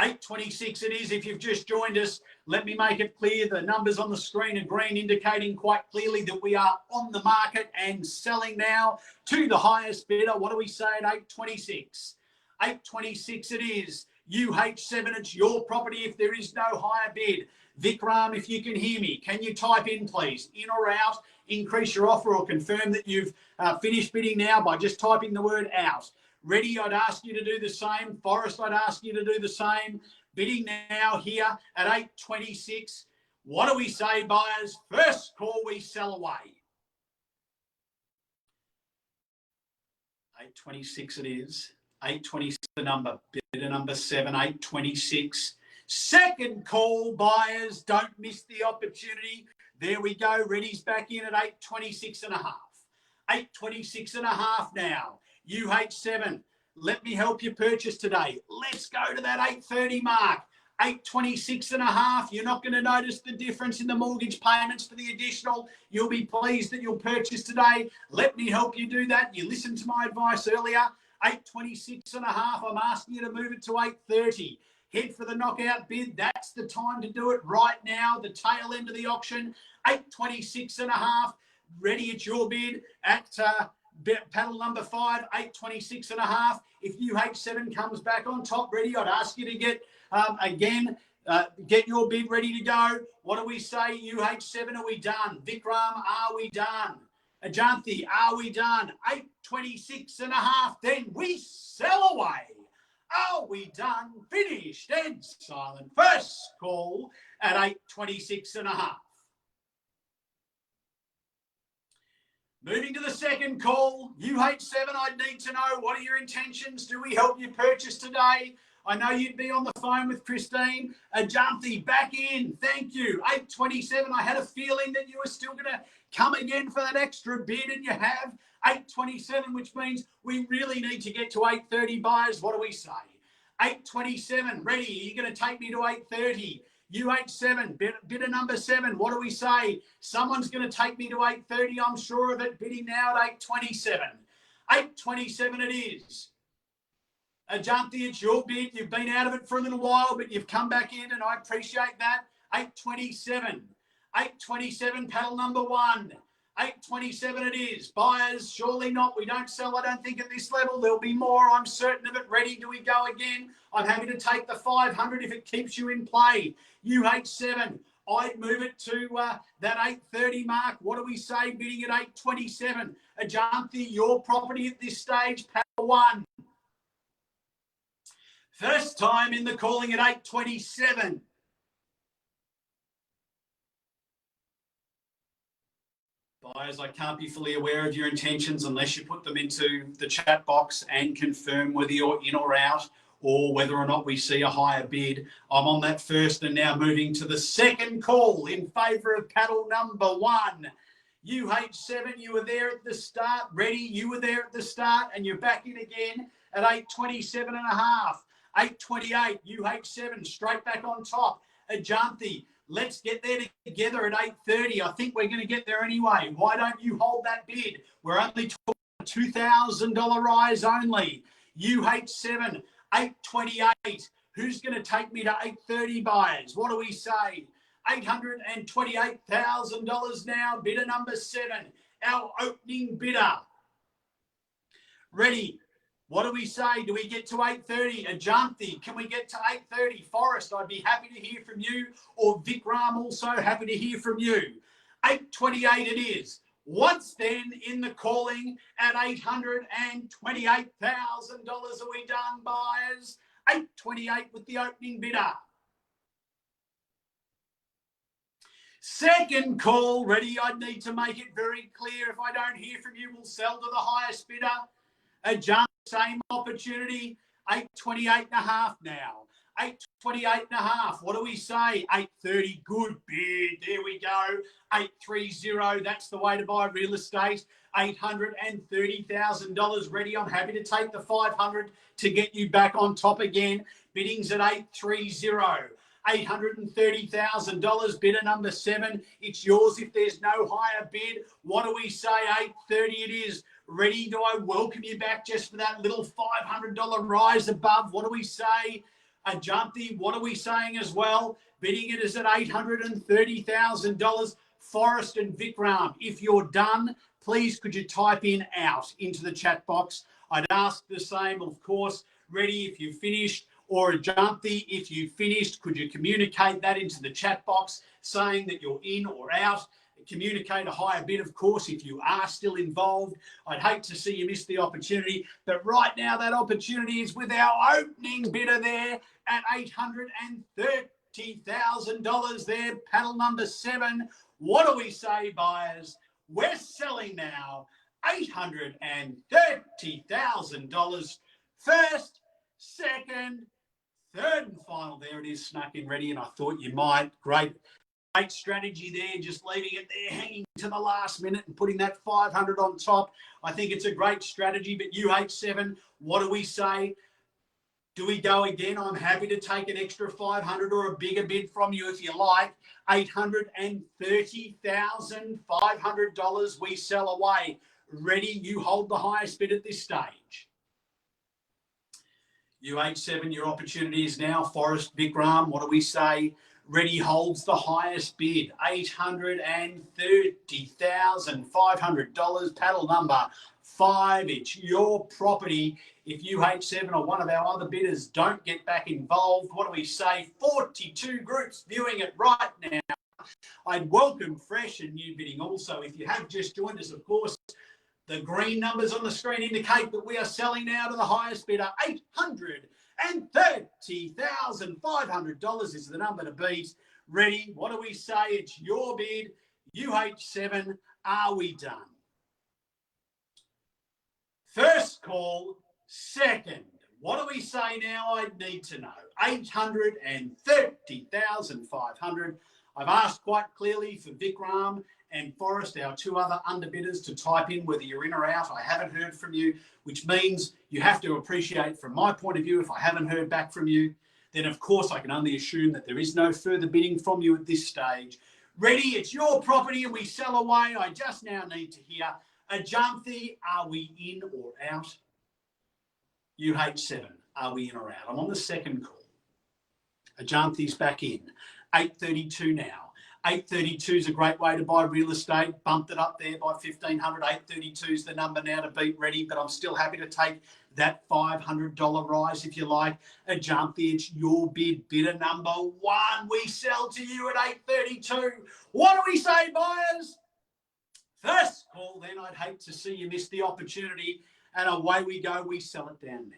8.26 it is. If you've just joined us, let me make it clear. The numbers on the screen are green, indicating quite clearly that we are on the market and selling now to the highest bidder. What do we say at 8.26? 8.26 it is. UH7, it's your property if there is no higher bid. Vikram, if you can hear me, can you type in, please, in or out? Increase your offer or confirm that you've finished bidding now by just typing the word out. Ready, I'd ask you to do the same. Forrest, I'd ask you to do the same. Bidding now here at 8.26. What do we say, buyers? First call, we sell away. 8.26 it is. 8.26 the number. Bidder number 7, 8.26. Second call, buyers. Don't miss the opportunity. There we go. Ready's back in at 8.26 and a half. 8.26 and a half now. UH7, let me help you purchase today. Let's go to that 8.30 mark. 8.26 and a half. You're not going to notice the difference in the mortgage payments for the additional. You'll be pleased that you'll purchase today. Let me help you do that. You listened to my advice earlier. 8.26 and a half. I'm asking you to move it to 8.30. Head for the knockout bid. That's the time to do it right now. The tail end of the auction. 8.26 and a half. Ready, it's your bid at paddle number 5, 8.26 and a half. If UH7 comes back on top, Ready, I'd ask you to get get your bid ready to go. What do we say? UH7, are we done? Vikram, are we done? Ajanthi, are we done? 8.26 and a half. Then we sell away. Are we done? Finished. Dead silent. First call at 8.26 and a half. Moving to the second call. UH7, I'd need to know, what are your intentions? Do we help you purchase today? I know you'd be on the phone with Christine. Ajanthi, back in. Thank you. 8.27. I had a feeling that you were still going to Come again for that extra bid, and you have 827, which means we really need to get to 830 buyers. What do we say? 827, ready. Are you going to take me to 830? U87, bidder number 7. What do we say? Someone's going to take me to 830. I'm sure of it. Bidding now at 827. 827 it is. Ajanti, it's your bid. You've been out of it for a little while, but you've come back in, and I appreciate that. 827. 827, paddle number 1. 827 it is. Buyers, surely not. We don't sell, I don't think, at this level. There'll be more. I'm certain of it. Ready? Do we go again? I'm happy to take the 500 if it keeps you in play. UH7, I'd move it to that 830 mark. What do we say? Bidding at 827. Ajanti, your property at this stage, paddle 1. First time in the calling at 827. Buyers, I can't be fully aware of your intentions unless you put them into the chat box and confirm whether you're in or out, or whether or not we see a higher bid. I'm on that first and now moving to the second call in favour of paddle number 1. UH7, you were there at the start. Ready, you were there at the start, and you're back in again at 827 and a half. 828, UH7, straight back on top. Ajanti, let's get there together at 830. I think we're going to get there anyway. Why don't you hold that bid? We're only talking $2,000 rise only. UH7, 828. Who's going to take me to 830 buyers? What do we say? $828,000 now. Bidder number 7, our opening bidder. Ready? What do we say? Do we get to 830? Ajanti, can we get to 830? Forrest, I'd be happy to hear from you. Or Vikram, also happy to hear from you. 828 it is. Once then in the calling at $828,000. Are we done, buyers? 828 with the opening bidder. Second call, ready. I need to make it very clear. If I don't hear from you, we'll sell to the highest bidder. Ajanti, same opportunity. 828 and a half now. 828 and a half. What do we say? 830. Good bid. There we go. 830. That's the way to buy real estate. $830,000 ready. I'm happy to take the 500 to get you back on top again. Biddings at 830. $830,000. Bidder number 7. It's yours if there's no higher bid. What do we say? 830 it is. Ready? Do I welcome you back just for that little $500 rise above? What do we say? Ajanti, what are we saying as well? Bidding it is at $830,000. Forrest and Vikram, if you're done, please could you type in out into the chat box? I'd ask the same, of course. Ready if you finished, or Ajanti, if you finished, could you communicate that into the chat box saying that you're in or out? Communicate a higher bid, of course, if you are still involved. I'd hate to see you miss the opportunity, but right now that opportunity is with our opening bidder there at $830,000 there, paddle number 7. What do we say, buyers? We're selling now $830,000. First, second, third and final. There it is, snuck in ready, and I thought you might. Great strategy there, just leaving it there hanging to the last minute and putting that 500 on top. I think it's a great strategy, but UH7, what do we say? Do we go again? I'm happy to take an extra 500 or a bigger bid from you if you like. $830,500 we sell away. Ready? You hold the highest bid at this stage. UH7, your opportunity is now. Forrest, Vikram, what do we say? Ready holds the highest bid, $830,500, paddle number 5. It's your property. If UH7 or one of our other bidders don't get back involved, what do we say? 42 groups viewing it right now. I'd welcome fresh and new bidding also. If you have just joined us, of course, the green numbers on the screen indicate that we are selling now to the highest bidder. $830,500 is the number to beat. Ready? What do we say? It's your bid. UH7, are we done? First call, second. What do we say now? I need to know. $830,500. I've asked quite clearly for Vikram and Forrest, our two other underbidders, to type in whether you're in or out. I haven't heard from you, which means you have to appreciate, from my point of view, if I haven't heard back from you, then of course I can only assume that there is no further bidding from you at this stage. Ready? It's your property and we sell away. I just now need to hear Ajanthi, are we in or out? UH7, are we in or out? I'm on the second call. Ajanthi's back in. 8:32 now. 8:32 is a great way to buy real estate. Bumped it up there by 1,500. 8:32 is the number now to beat Ready, but I'm still happy to take that $500 rise if you like. Ajanthi, it's your bid. Bidder number one. We sell to you at 8:32. What do we say, buyers? First call then. I'd hate to see you miss the opportunity. And away we go. We sell it down now.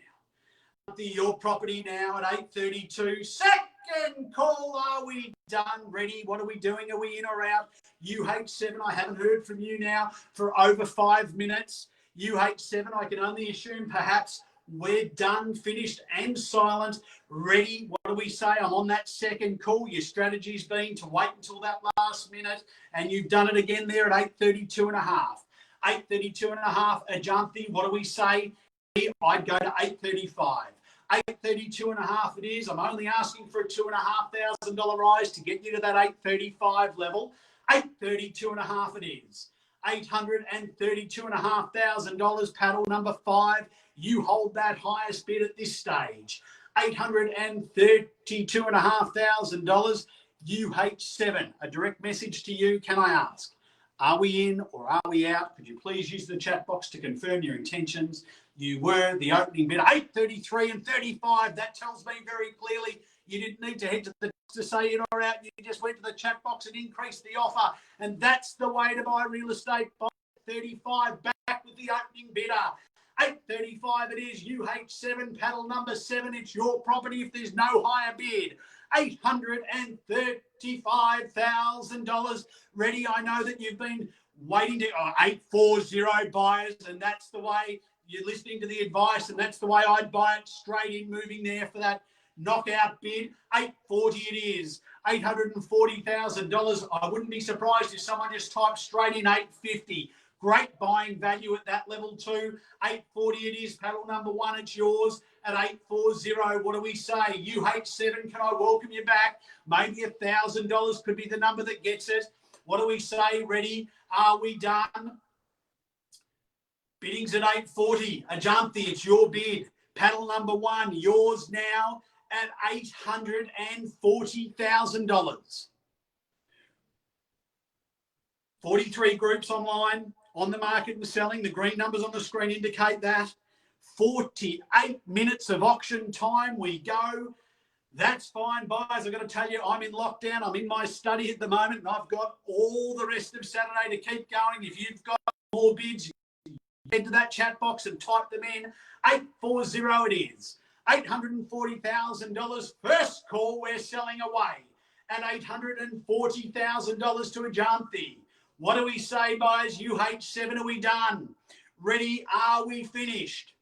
Your property now at 8:32. Second call. Are we done? Ready? What are we doing? Are we in or out? UH7, I haven't heard from you now for over 5 minutes. UH7, I can only assume perhaps we're done, finished and silent. Ready? What do we say? I'm on that second call. Your strategy's been to wait until that last minute, and you've done it again there at 8:32 and a half. 8:32 and a half. Ajanthi, what do we say? I'd go to 8:35. 8:32 and a half it is. I'm only asking for a $2,500 rise to get you to that 8:35 level. 8:32 and a half it is. $832,500, paddle number 5. You hold that highest bid at this stage. $832,500. UH7. A direct message to you. Can I ask? Are we in or are we out? Could you please use the chat box to confirm your intentions? You were the opening bid, 8:33 and 35. That tells me very clearly you didn't need to head to the to say in or out. You just went to the chat box and increased the offer. And that's the way to buy real estate. Buy 35 back with the opening bidder. 8:35 it is. UH7, paddle number 7. It's your property if there's no higher bid. $835,000. Ready? I know that you've been waiting to 840 buyers, and that's the way you're listening to the advice, and that's the way I'd buy it straight in, moving there for that knockout bid. 840 it is. $840,000. I wouldn't be surprised if someone just typed straight in 850. Great buying value at that level too. 840 it is. Paddle number 1, it's yours at 840. What do we say? UH7, can I welcome you back? Maybe $1,000 could be the number that gets it. What do we say? Ready? Are we done? Bidding's at 840. Ajanthi, it's your bid. Paddle number 1, yours now at $840,000. 43 groups online, on the market and selling. The green numbers on the screen indicate that. 48 minutes of auction time. We go. That's fine, buyers. I've got to tell you, I'm in lockdown. I'm in my study at the moment, and I've got all the rest of Saturday to keep going. If you've got more bids, head to that chat box and type them in. 840 it is. $840,000. First call, we're selling away at $840,000 to Ajanthi. What do we say, buyers? UH7, are we done? Ready? Are we finished?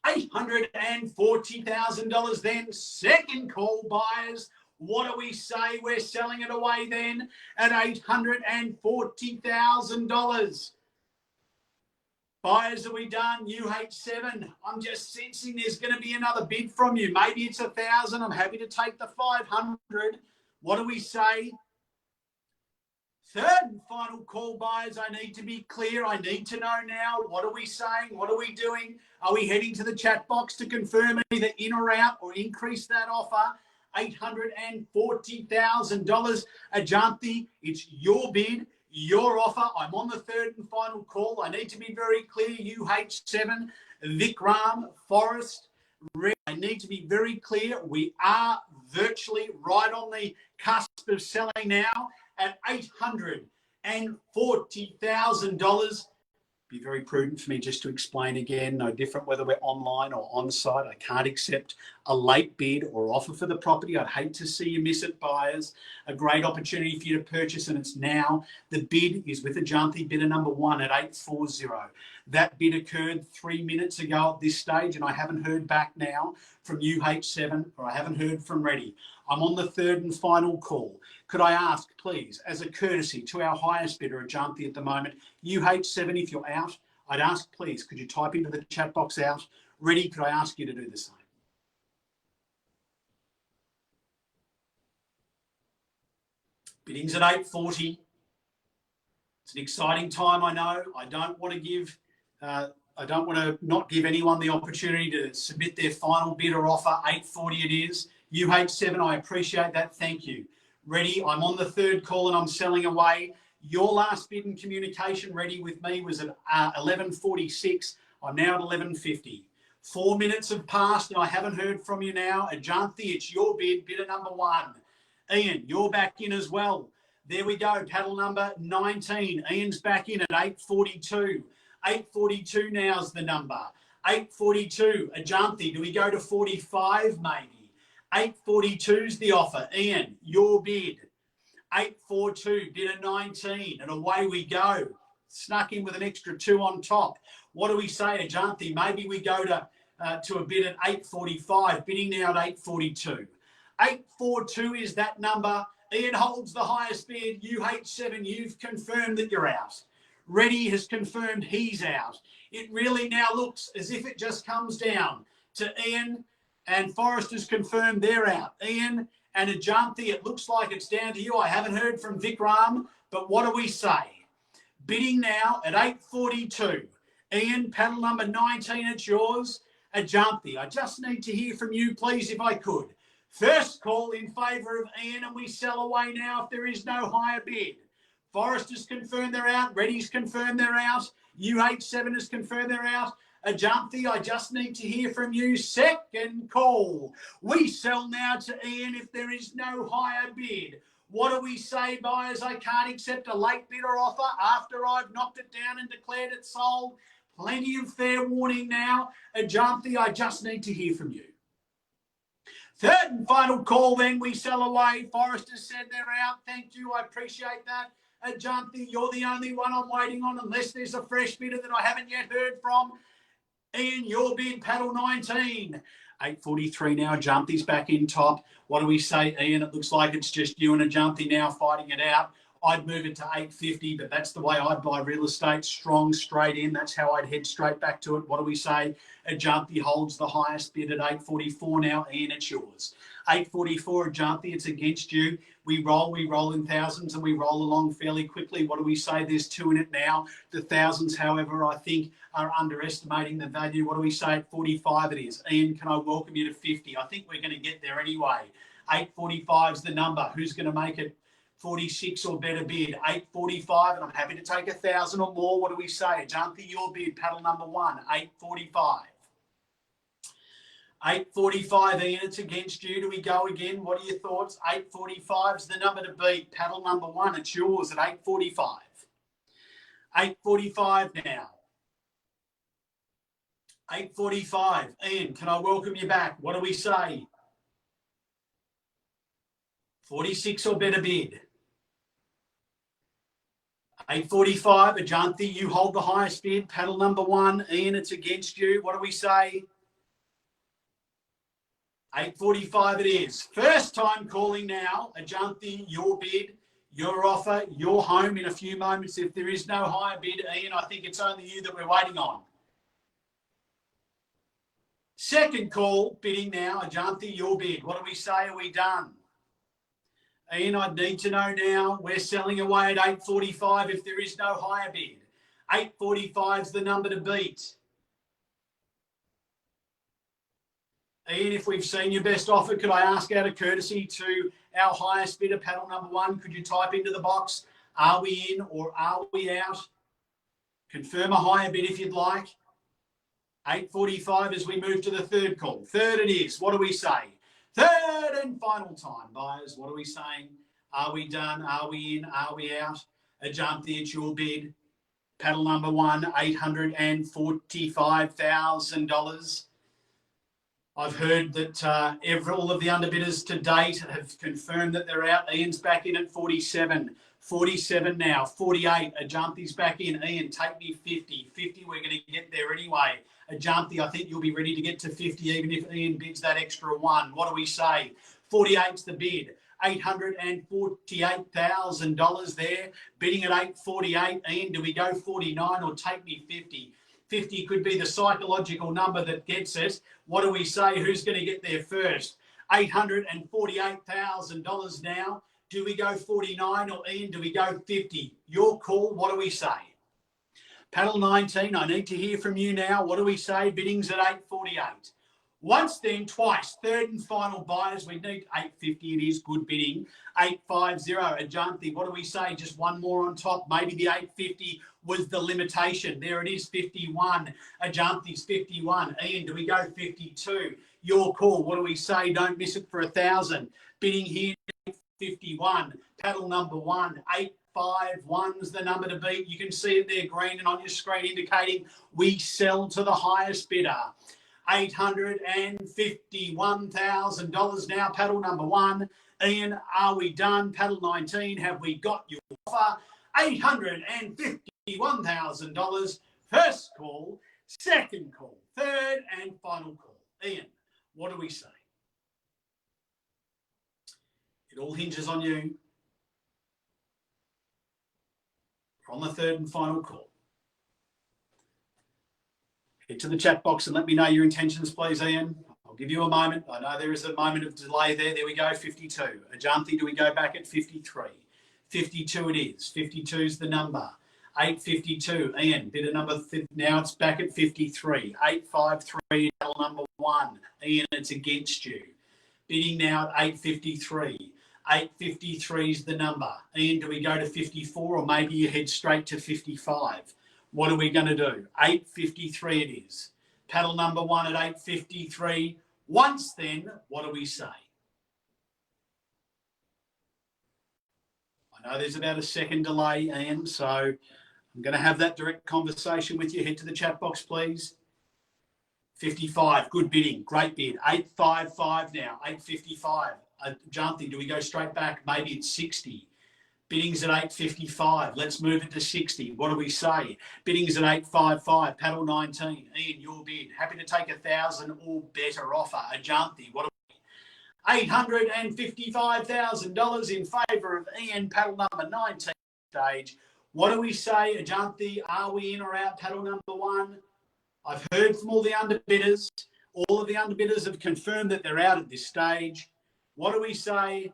$840,000 then. Second call, buyers. What do we say? We're selling it away then at $840,000. Buyers, are we done? UH7. I'm just sensing there's going to be another bid from you. Maybe it's 1,000. I'm happy to take the 500. What do we say? Third and final call, buyers. I need to be clear. I need to know now. What are we saying? What are we doing? Are we heading to the chat box to confirm either in or out or increase that offer? $840,000. Ajanthi, it's your bid, your offer. I'm on the third and final call. I need to be very clear. UH7, Vikram, Forrest, Red. I need to be very clear. We are virtually right on the cusp of selling now at $840,000. Be very prudent for me just to explain again, no different whether we're online or on site. I can't accept a late bid or offer for the property. I'd hate to see you miss it, buyers. A great opportunity for you to purchase, and it's now. The bid is with Ajanthi, bidder number 1 at 840. That bid occurred 3 minutes ago at this stage, and I haven't heard back now from UH7, or I haven't heard from Ready. I'm on the third and final call. Could I ask, please, as a courtesy to our highest bidder, Ajanthi, at the moment, UH7, if you're out, I'd ask, please, could you type into the chat box out? Ready, could I ask you to do the same? Bidding's at 8.40. It's an exciting time, I know. I don't want to not give anyone the opportunity to submit their final bid or offer. 8.40 it is. UH7, I appreciate that. Thank you. Ready, I'm on the third call and I'm selling away. Your last bid and communication, Ready, with me was at 11.46. I'm now at 11.50. 4 minutes have passed and I haven't heard from you now. Ajanthi, it's your bid, bidder number 1. Ian, you're back in as well. There we go, paddle number 19. Ian's back in at 8.42. 8.42 now's the number. 8.42, Ajanthi, do we go to 45 maybe? 8.42's the offer. Ian, your bid. 8.42, bidder 19, and away we go. Snuck in with an extra 2 on top. What do we say, Ajanthi? Maybe we go to a bid at 8.45, bidding now at 8.42. 8.42 is that number. Ian holds the highest bid. UH7, you've confirmed that you're out. Ready has confirmed he's out. It really now looks as if it just comes down to Ian, and Forrest has confirmed they're out. Ian and Ajanthi, it looks like it's down to you. I haven't heard from Vikram, but what do we say? Bidding now at 8.42. Ian, paddle number 19, it's yours. Ajanthi, I just need to hear from you, please, if I could. First call in favour of Ian, and we sell away now if there is no higher bid. Forrest has confirmed they're out. Ready's confirmed they're out. UH7 has confirmed they're out. Ajanthi, I just need to hear from you. Second call. We sell now to Ian if there is no higher bid. What do we say, buyers? I can't accept a late bid or offer after I've knocked it down and declared it sold. Plenty of fair warning now. Ajanthi, I just need to hear from you. Third and final call, then we sell away. Forrest has said they're out. Thank you. I appreciate that. Ajanthi, you're the only one I'm waiting on unless there's a fresh bidder that I haven't yet heard from. Ian, your bid, paddle 19. 8.43 now. Ajanthi's back in top. What do we say, Ian? It looks like it's just you and Ajanthi now fighting it out. I'd move it to 8.50, but that's the way I'd buy real estate, strong, straight in. That's how I'd head straight back to it. What do we say? Ajanthi holds the highest bid at 8.44 now. Ian, it's yours. 8.44, Ajanthi, it's against you. We roll in thousands, and we roll along fairly quickly. What do we say? There's 2 in it now. The thousands, however, I think are underestimating the value. What do we say? At 45 it is. Ian, can I welcome you to 50? I think we're going to get there anyway. 8.45 is the number. Who's going to make it 46 or better bid? 8.45, and I'm happy to take 1,000 or more. What do we say? Ajanthi, your bid, paddle number 1, 8.45. 8.45, Ian, it's against you. Do we go again? What are your thoughts? 8.45 is the number to beat. Paddle number 1, it's yours at 8.45. 8.45 now. 8.45. Ian, can I welcome you back? What do we say? 46 or better bid. 8.45, Ajanthi, you hold the highest bid. Paddle number 1. Ian, it's against you. What do we say? 8.45 it is. First time calling now. Ajanthi, your bid, your offer, your home in a few moments. If there is no higher bid, Ian, I think it's only you that we're waiting on. Second call, bidding now. Ajanthi, your bid. What do we say? Are we done? Ian, I need to know now. We're selling away at 8.45 if there is no higher bid. 8.45 is the number to beat. Ian, if we've seen your best offer, could I ask out of courtesy to our highest bidder, paddle number 1, could you type into the box, are we in or are we out? Confirm a higher bid if you'd like. 8.45 as we move to the third call. Third it is. What do we say? Third and final time, buyers. What are we saying? Are we done? Are we in? Are we out? Ajanthi, it's your bid. Paddle number 1, $845,000. I've heard that all of the underbidders to date have confirmed that they're out. Ian's back in at 47. 47 now. 48. Ajanti's back in. Ian, take me 50. 50, we're going to get there anyway. Ajanti, I think you'll be ready to get to 50 even if Ian bids that extra one. What do we say? 48's the bid. $848,000 there. Bidding at 848. Ian, do we go 49 or take me 50? 50 could be the psychological number that gets it. What do we say? Who's going to get there first? $848,000 now. Do we go 49 or Ian, do we go 50? Your call. What do we say? Panel 19, I need to hear from you now. What do we say? Biddings at 848. Once then, twice. Third and final buyers. We need 850. It is good bidding. 850. Ajanti. What do we say? Just one more on top. Maybe the 850 was the limitation. There it is. 51. Ajanti's 51. Ian, do we go 52? Your call. What do we say? Don't miss it for 1,000. Bidding here. 851. Paddle number 1. 851's the number to beat. You can see it there, green and on your screen, indicating we sell to the highest bidder. $851,000 now. Paddle number 1. Ian, are we done? Paddle 19, have we got your offer? $851,000. First call, second call, third and final call. Ian, what do we say? It all hinges on you. We're on the third and final call. Head to the chat box and let me know your intentions, please, Ian. I'll give you a moment. I know there is a moment of delay there. There we go, 52. Ajanti, do we go back at 53? 52 it is. 52 is the number. 852. Ian, bidder number, now it's back at 53. 853, number 1. Ian, it's against you. Bidding now at 853. 853 is the number. Ian, do we go to 54 or maybe you head straight to 55? What are we going to do? 853 it is. Paddle number 1 at 853. Once then, what do we say? I know there's about a second delay, Ian, so I'm going to have that direct conversation with you. Head to the chat box, please. 55, good bidding, great bid. 855 now, 855. Ajanti, do we go straight back? Maybe it's 60. Biddings at 855. Let's move it to 60. What do we say? Biddings at 855. Paddle 19. Ian, your bid. Happy to take 1,000 or better offer. Ajanti, what do we? $855,000 in favour of Ian. Paddle number 19 stage. What do we say? Ajanti, are we in or out? Paddle number 1. I've heard from all the underbidders. All of the underbidders have confirmed that they're out at this stage. What do we say?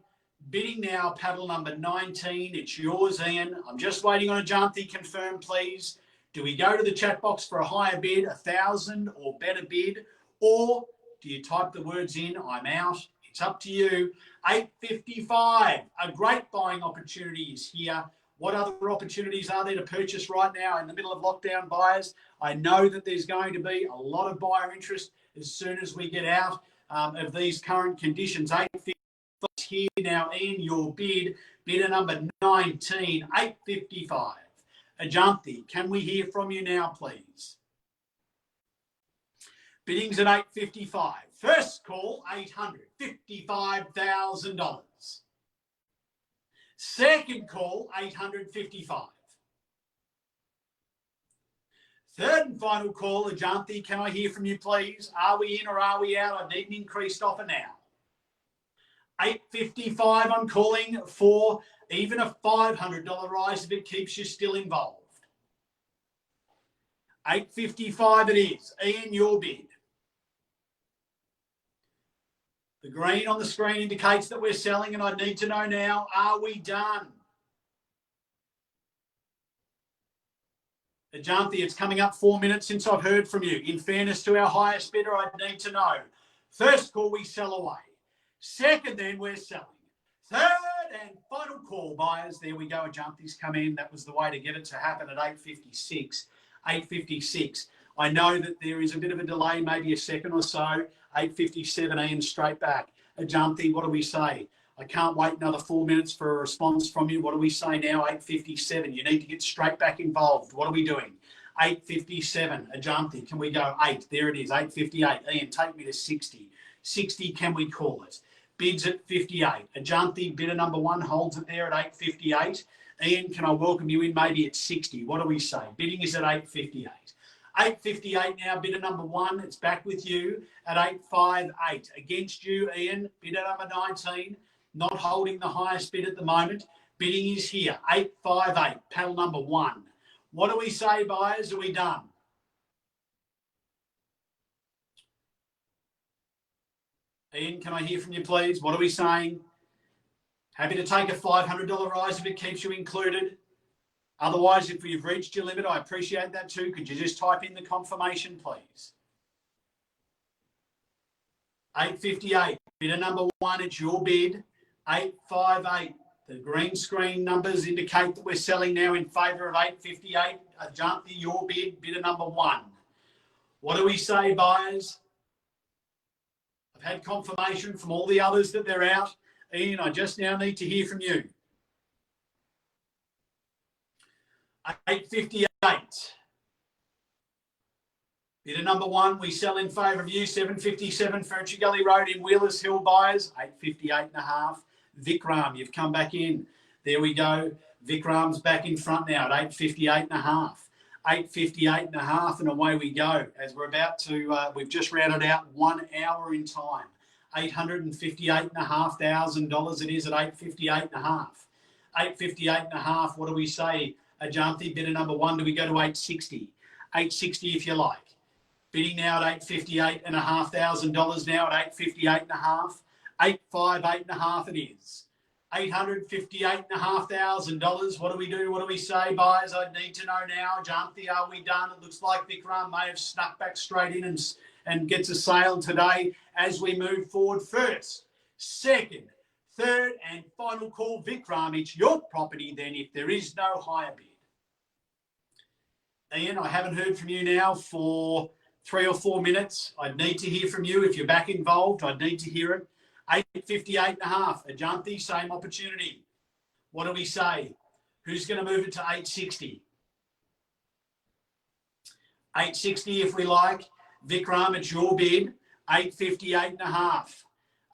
Bidding now, paddle number 19. It's yours, Ian. I'm just waiting on Ajanti. Confirm, please. Do we go to the chat box for a higher bid, 1,000 or better bid? Or do you type the words in, I'm out? It's up to you. 855. A great buying opportunity is here. What other opportunities are there to purchase right now in the middle of lockdown, buyers? I know that there's going to be a lot of buyer interest as soon as we get out of these current conditions. 855 here now, Ian, your bid. Bidder number 19, 855. Ajanti, can we hear from you now, please? Biddings at 855. First call, $855,000. Second call, 855. Third and final call, Ajanti, can I hear from you, please? Are we in or are we out? I need an increased offer now. 855, I'm calling for even a $500 rise if it keeps you still involved. 855 it is. Ian, your bid. The green on the screen indicates that we're selling, and I need to know now, are we done? Ajanti, it's coming up 4 minutes since I've heard from you. In fairness to our highest bidder, I need to know. First call, we sell away. Second, then, we're selling. Third and final call, buyers. There we go. Ajanti's come in. That was the way to get it to happen at 856. 856. I know that there is a bit of a delay, maybe a second or so. 857, Ian, straight back. Ajanti, what do we say? I can't wait another 4 minutes for a response from you. What do we say now? 857. You need to get straight back involved. What are we doing? 857. Ajanti, can we go 8? There it is, 858. Ian, take me to 60. 60, can we call it? Bids at 58. Ajanthi, bidder number 1, holds it there at 8.58. Ian, can I welcome you in maybe at 60? What do we say? Bidding is at 8.58. 8.58 now, bidder number 1. It's back with you at 8.58. Against you, Ian, bidder number 19, not holding the highest bid at the moment. Bidding is here, 8.58, panel number 1. What do we say, buyers? Are we done? Ian, can I hear from you, please? What are we saying? Happy to take a $500 rise if it keeps you included. Otherwise, if you've reached your limit, I appreciate that too. Could you just type in the confirmation, please? 8.58, bidder number 1, it's your bid. 8.58. The green screen numbers indicate that we're selling now in favour of 8.58. Ajanthi, your bid, bidder number 1. What do we say, buyers? I've had confirmation from all the others that they're out. Ian, I just now need to hear from you. 8.58. Bidder number 1, we sell in favour of you. 757 Ferntree Gully Road in Wheelers Hill, buyers. 8.58.5. Vikram, you've come back in. There we go. Vikram's back in front now at 8.58.5. 8.58.5, and away we go. As we're about to, we've just rounded out 1 hour in time. $858,500 it is at 8.58.5. 8.58.5, what do we say? Ajanthi, bidder number 1, do we go to 8.60? 8.60 if you like. Bidding now at $858,500 now at 8.58.5. 8.58.5 it is. $858,500. What do we do? What do we say, buyers? I need to know now. Ajanthi, are we done? It looks like Vikram may have snuck back straight in and gets a sale today as we move forward. First, second, third, and final call, Vikram. It's your property then if there is no higher bid. Ian, I haven't heard from you now for 3 or 4 minutes. I'd need to hear from you. If you're back involved, I'd need to hear it. 8.58.5. Ajanthi, same opportunity. What do we say? Who's going to move it to 8.60? 8.60 if we like. Vikram, it's your bid. 8.58.5.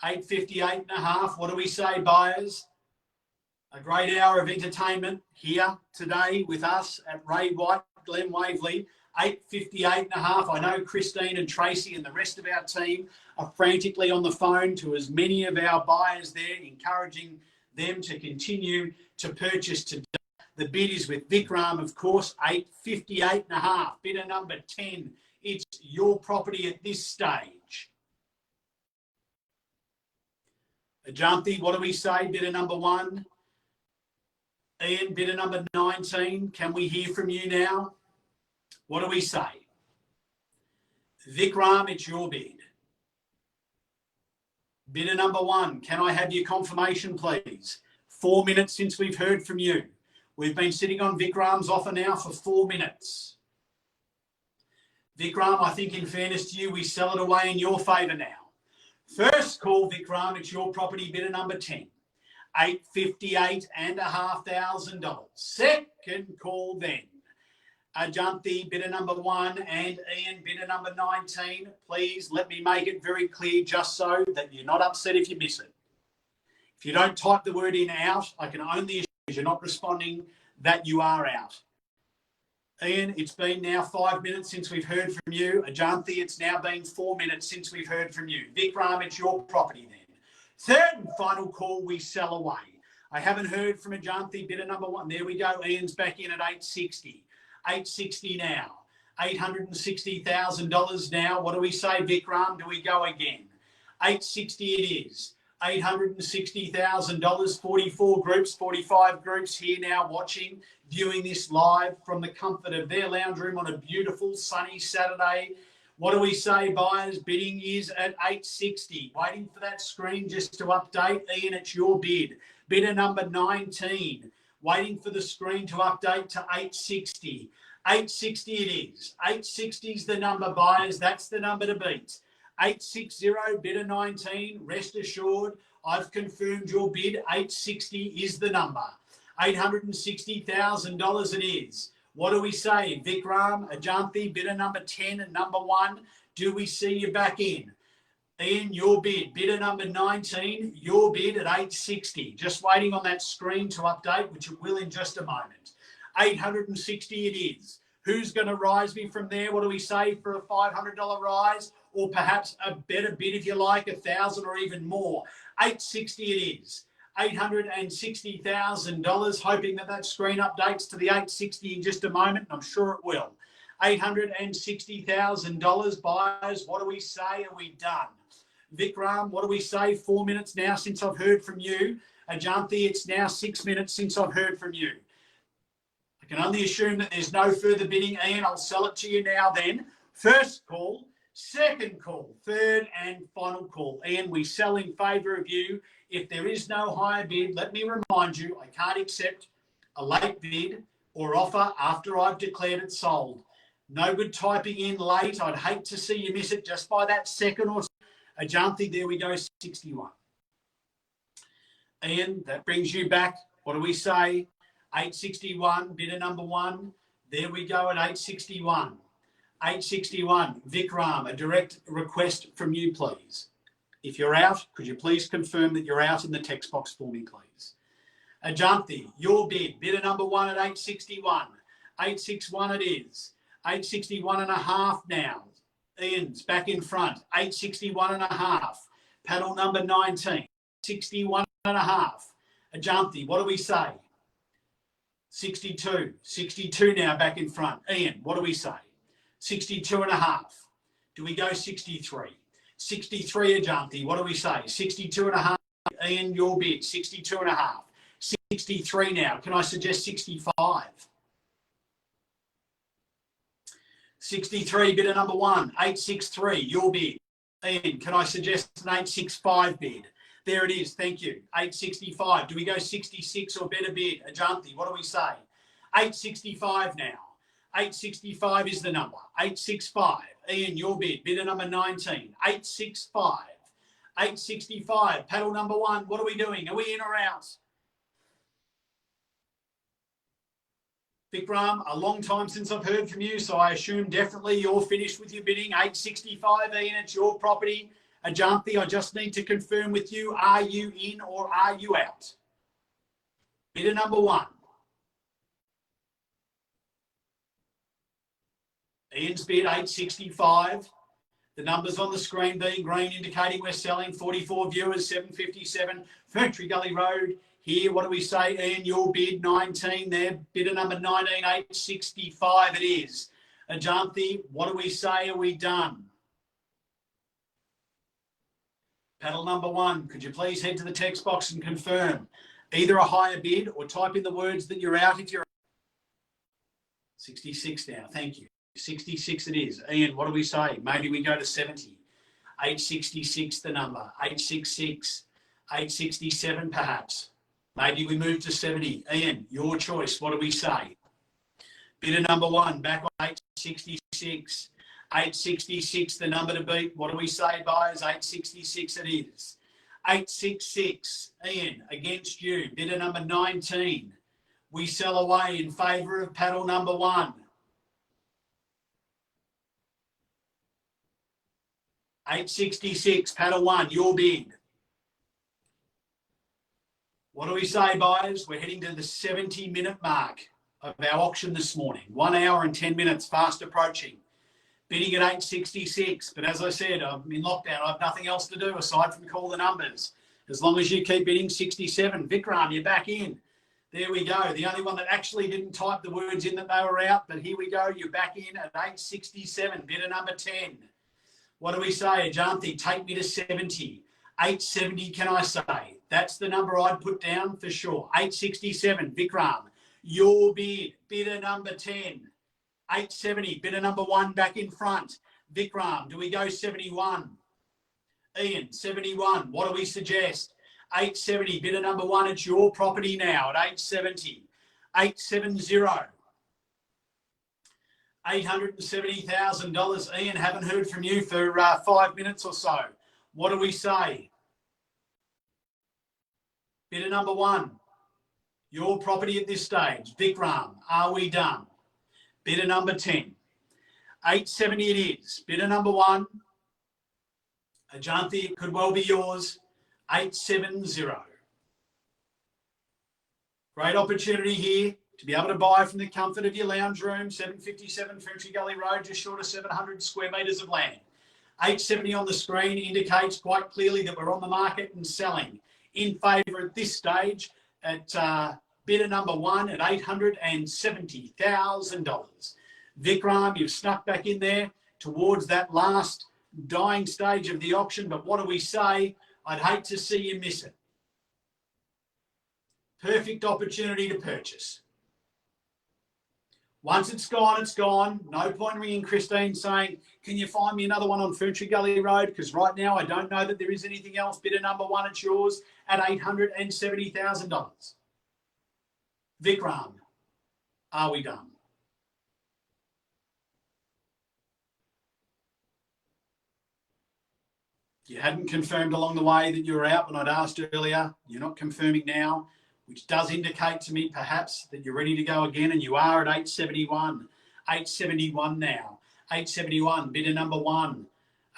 8.58.5. What do we say, buyers? A great hour of entertainment here today with us at Ray White, Glen Waverley. 8.58.5. I know Christine and Tracy and the rest of our team are frantically on the phone to as many of our buyers there, encouraging them to continue to purchase today. The bid is with Vikram, of course, 8.58.5. Bidder number 10. It's your property at this stage. Ajanthi, what do we say? Bidder number 1. Ian, bidder number 19. Can we hear from you now? What do we say? Vikram, it's your bid. Bidder number 1, can I have your confirmation, please? 4 minutes since we've heard from you. We've been sitting on Vikram's offer now for 4 minutes. Vikram, I think in fairness to you, we sell it away in your favour now. First call, Vikram, it's your property, bidder number 10. $858,500. Second call then. Ajanthi, bidder number 1, and Ian, bidder number 19. Please let me make it very clear just so that you're not upset if you miss it. If you don't type the word in out, I can only assure you you're not responding that you are out. Ian, it's been now 5 minutes since we've heard from you. Ajanthi, it's now been 4 minutes since we've heard from you. Vikram, it's your property then. Third and final call, we sell away. I haven't heard from Ajanthi, bidder number 1. There we go. Ian's back in at 8.60. 8.60 now. $860,000 now. What do we say, Vikram? Do we go again? 8.60 it is. $860,000, 44 groups, 45 groups here now watching, viewing this live from the comfort of their lounge room on a beautiful sunny Saturday. What do we say, buyers? Bidding is at 8.60. Waiting for that screen just to update. Ian, it's your bid. Bidder number 19. Waiting for the screen to update to 8.60. 8.60 it is. 8.60 is the number, buyers. That's the number to beat. 860, bidder 19. Rest assured, I've confirmed your bid. 860 is the number. $860,000 it is. What do we say? Vikram, Ajanthi, bidder number 10 and number 1. Do we see you back in? Ian, your bid. Bidder number 19, your bid at 860. Just waiting on that screen to update, which it will in just a moment. 860 it is. Who's going to rise me from there? What do we say for a $500 rise? Or perhaps a better bid if you like, $1,000 or even more. 860 it is. $860,000, hoping that that screen updates to the 860 in just a moment, and I'm sure it will. $860,000 buyers, what do we say? Are we done? Vikram, what do we say? 4 minutes now since I've heard from you. Ajanthi, it's now 6 minutes since I've heard from you. I can only assume that there's no further bidding. Ian, I'll sell it to you now then. First call, second call, third and final call. Ian, we sell in favour of you. If there is no higher bid, let me remind you, I can't accept a late bid or offer after I've declared it sold. No good typing in late. I'd hate to see you miss it just by that second or so. Ajanthi, there we go, 61. Ian, that brings you back. What do we say? 861, bidder number one. There we go at 861. 861. Vikram, a direct request from you, please. If you're out, could you please confirm that you're out in the text box for me, please? Ajanthi, your bid. Bidder number one at 861. 861 it is. 861 and a half now. Ian's back in front. 861 and a half. Panel number 19. 61 and a half. Ajanthi, what do we say? 62. 62 now back in front. Ian, what do we say? 62 and a half. Do we go 63? 63 Ajanthi, what do we say? 62 and a half. Ian, your bid. 62 and a half. 63 now. Can I suggest 65? 63, bidder number one. 863, your bid. Ian, can I suggest an 865 bid? There it is. Thank you. 865. Do we go 66 or better bid? Ajanthi, what do we say? 865 now. 865 is the number. 865. Ian, your bid. Bidder number 19. 865. 865. Paddle number one. What are we doing? Are we in or out? Vikram, a long time since I've heard from you, so I assume definitely you're finished with your bidding. 865, Ian, it's your property. Ajanthi, I just need to confirm with you, are you in or are you out? Bidder number one. Ian's bid, 865. The numbers on the screen being green, indicating we're selling. 44 viewers, 757. Ferntree Gully Road. Here, what do we say, Ian? Your bid, 19 there. Bidder number 19, 865 it is. Ajanthi, what do we say? Are we done? Panel number one, could you please head to the text box and confirm either a higher bid or type in the words that you're out if you're 66 now. Thank you. 66 it is. Ian, what do we say? Maybe we go to 70. 866 the number. 866. 867 perhaps. Maybe we move to 70. Ian, your choice. What do we say? Bidder number one, back on 866. 866, the number to beat. What do we say, buyers? 866 it is. 866, Ian, against you. Bidder number 19. We sell away in favour of paddle number one. 866, paddle one, your bid. What do we say, buyers? We're heading to the 70-minute mark of our auction this morning. 1 hour and 10 minutes, fast approaching. Bidding at 866, but as I said, I'm in lockdown. I have nothing else to do aside from call the numbers. As long as you keep bidding 67. Vikram, you're back in. There we go. The only one that actually didn't type the words in that they were out, but here we go. You're back in at 867, bidder number 10. What do we say, Ajanthi? Take me to 70. 870, can I say? That's the number I'd put down for sure. 867, Vikram. Your bid, bidder number 10. 870, bidder number one back in front. Vikram, do we go 71? Ian, 71. What do we suggest? 870, bidder number one. It's your property now at 870. 870. $870,000. Ian, haven't heard from you for 5 minutes or so. What do we say? Bidder number one. Your property at this stage. Vikram, are we done? Bidder number 10. 870 it is. Bidder number one. Ajanthi, it could well be yours. 870. Great opportunity here to be able to buy from the comfort of your lounge room. 757 Ferntree Gully Road, just short of 700 square metres of land. 870 on the screen indicates quite clearly that we're on the market and selling in favour at this stage at bidder number one at $870,000. Vikram, you've snuck back in there towards that last dying stage of the auction, but what do we say? I'd hate to see you miss it. Perfect opportunity to purchase. Once it's gone, it's gone. No point ringing Christine saying, can you find me another one on Ferntree Gully Road? Because right now I don't know that there is anything else. Bidder number one, it's yours at $870,000. Vikram, are we done? You hadn't confirmed along the way that you were out when I'd asked earlier. You're not confirming now, which does indicate to me perhaps that you're ready to go again, and you are at 871. 871 now. 871, bidder number one.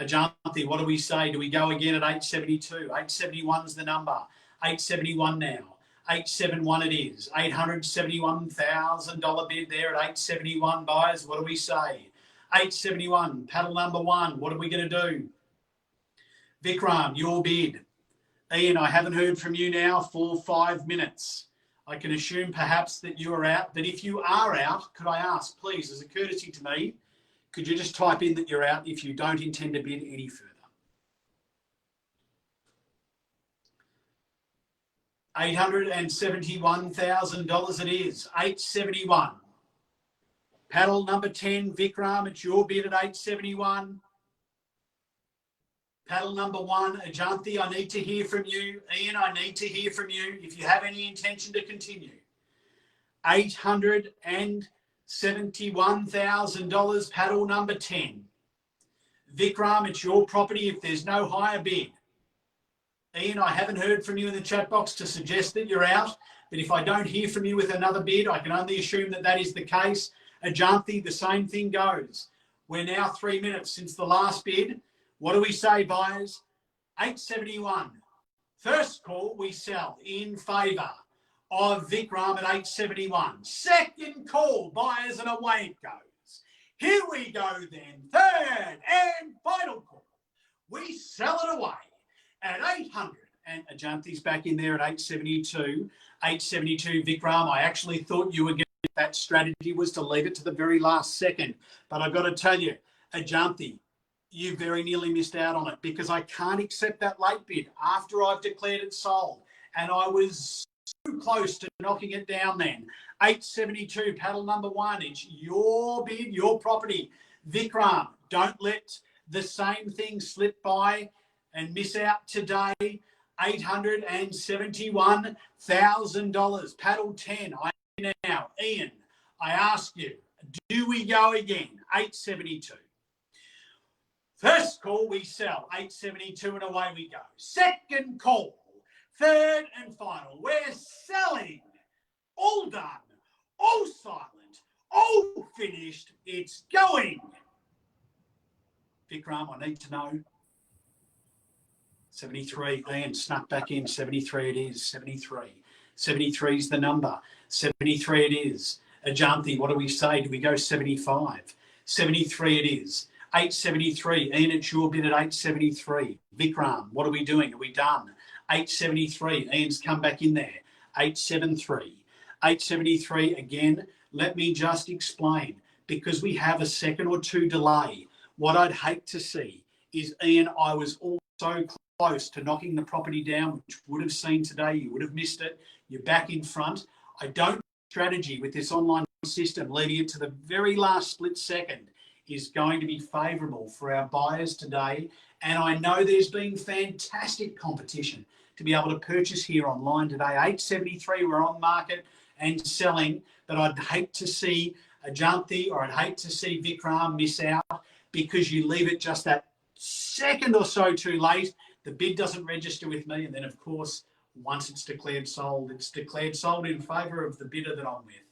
Ajanthi, what do we say? Do we go again at 872? 871's the number. 871 now. 871 it is. $871,000 bid there at 871, buyers. What do we say? 871, paddle number one. What are we going to do? Vikram, your bid. Ian, I haven't heard from you now for 5 minutes. I can assume perhaps that you are out, but if you are out, could I ask, please, as a courtesy to me, could you just type in that you're out if you don't intend to bid any further? $871,000 it is. 871. Paddle number 10, Vikram, it's your bid at 871. Paddle number one, Ajanthi, I need to hear from you. Ian, I need to hear from you if you have any intention to continue. $871,000, paddle number 10. Vikram, it's your property if there's no higher bid. Ian, I haven't heard from you in the chat box to suggest that you're out, but if I don't hear from you with another bid, I can only assume that that is the case. Ajanthi, the same thing goes. We're now 3 minutes since the last bid. What do we say, buyers? 871. First call, we sell in favour of Vikram at 871. Second call, buyers, and away it goes. Here we go then. Third and final call. We sell it away at 800. And Ajanthi's back in there at 872. 872, Vikram. I actually thought you were going to, that strategy was to leave it to the very last second. But I've got to tell you, Ajanthi, you very nearly missed out on it because I can't accept that late bid after I've declared it sold. And I was so close to knocking it down then. 872, paddle number one. It's your bid, your property. Vikram, don't let the same thing slip by and miss out today. $871,000. Paddle 10. I now. Ian, I ask you, do we go again? 872. First call, we sell. 872 and away we go. Second call. Third and final. We're selling. All done. All silent. All finished. It's going. Vikram, I need to know. 73. Ian snuck back in. 73 it is. 73. 73 is the number. 73 it is. Ajanthi, what do we say? Do we go 75? 73 it is. 873. Ian, it's your bid at 873. Vikram, what are we doing? Are we done? 873. Ian's come back in there. 873. 873 again. Let me just explain, because we have a second or two delay. What I'd hate to see is, Ian, I was also close to knocking the property down, which would have seen today. You would have missed it. You're back in front. I don't strategy with this online system leading it to the very last split second is going to be favourable for our buyers today. And I know there's been fantastic competition to be able to purchase here online today. 873, we're on market and selling, but I'd hate to see Ajanthi or I'd hate to see Vikram miss out because you leave it just that second or so too late. The bid doesn't register with me. And then, of course, once it's declared sold in favour of the bidder that I'm with.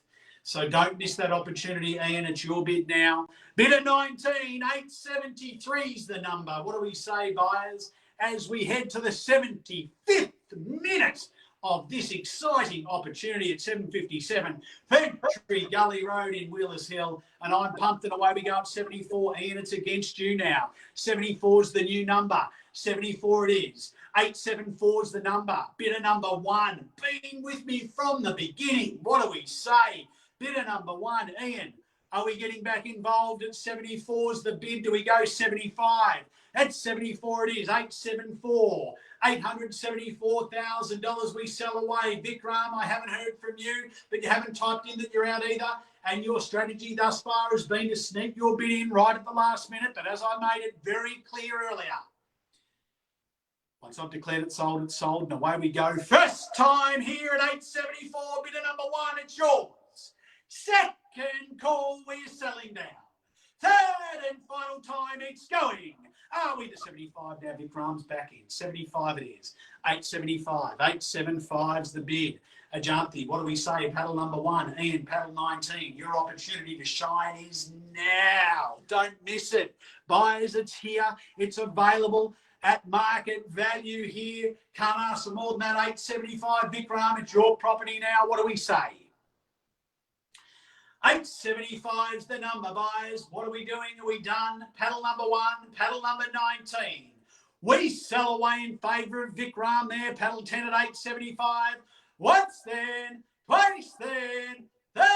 So don't miss that opportunity, Ian. It's your bid now. Bid at 19, 873 is the number. What do we say, buyers, as we head to the 75th minute of this exciting opportunity at 7:57, Ferntree Gully Road in Wheelers Hill, and I'm pumped and away we go up 74. Ian, it's against you now. 74 is the new number. 74 it is. 874 is the number. Bidder number one. Been with me from the beginning. What do we say? Bidder number one, Ian. Are we getting back involved at 74 is the bid? Do we go 75? At 74 it is. 874. $874,000 we sell away. Vikram, I haven't heard from you, but you haven't typed in that you're out either. And your strategy thus far has been to sneak your bid in right at the last minute. But as I made it very clear earlier, once I've declared it sold, it's sold. And away we go. First time here at 874, bidder number one, it's yours. Second call, we're selling now. Third and final time, it's going. Are we to 75 now? Vikram's back in. 75 it is. 875. 875's the bid. Ajanti, what do we say? Paddle number one. Ian, paddle 19. Your opportunity to shine is now. Don't miss it. Buyers, it's here. It's available at market value here. Can't ask for more than that. 875. Vikram, it's your property now. What do we say? 875's the number, buyers. What are we doing? Are we done? Paddle number one, paddle number 19. We sell away in favour of Vikram there. Paddle 10 at 875. Once then, twice then, third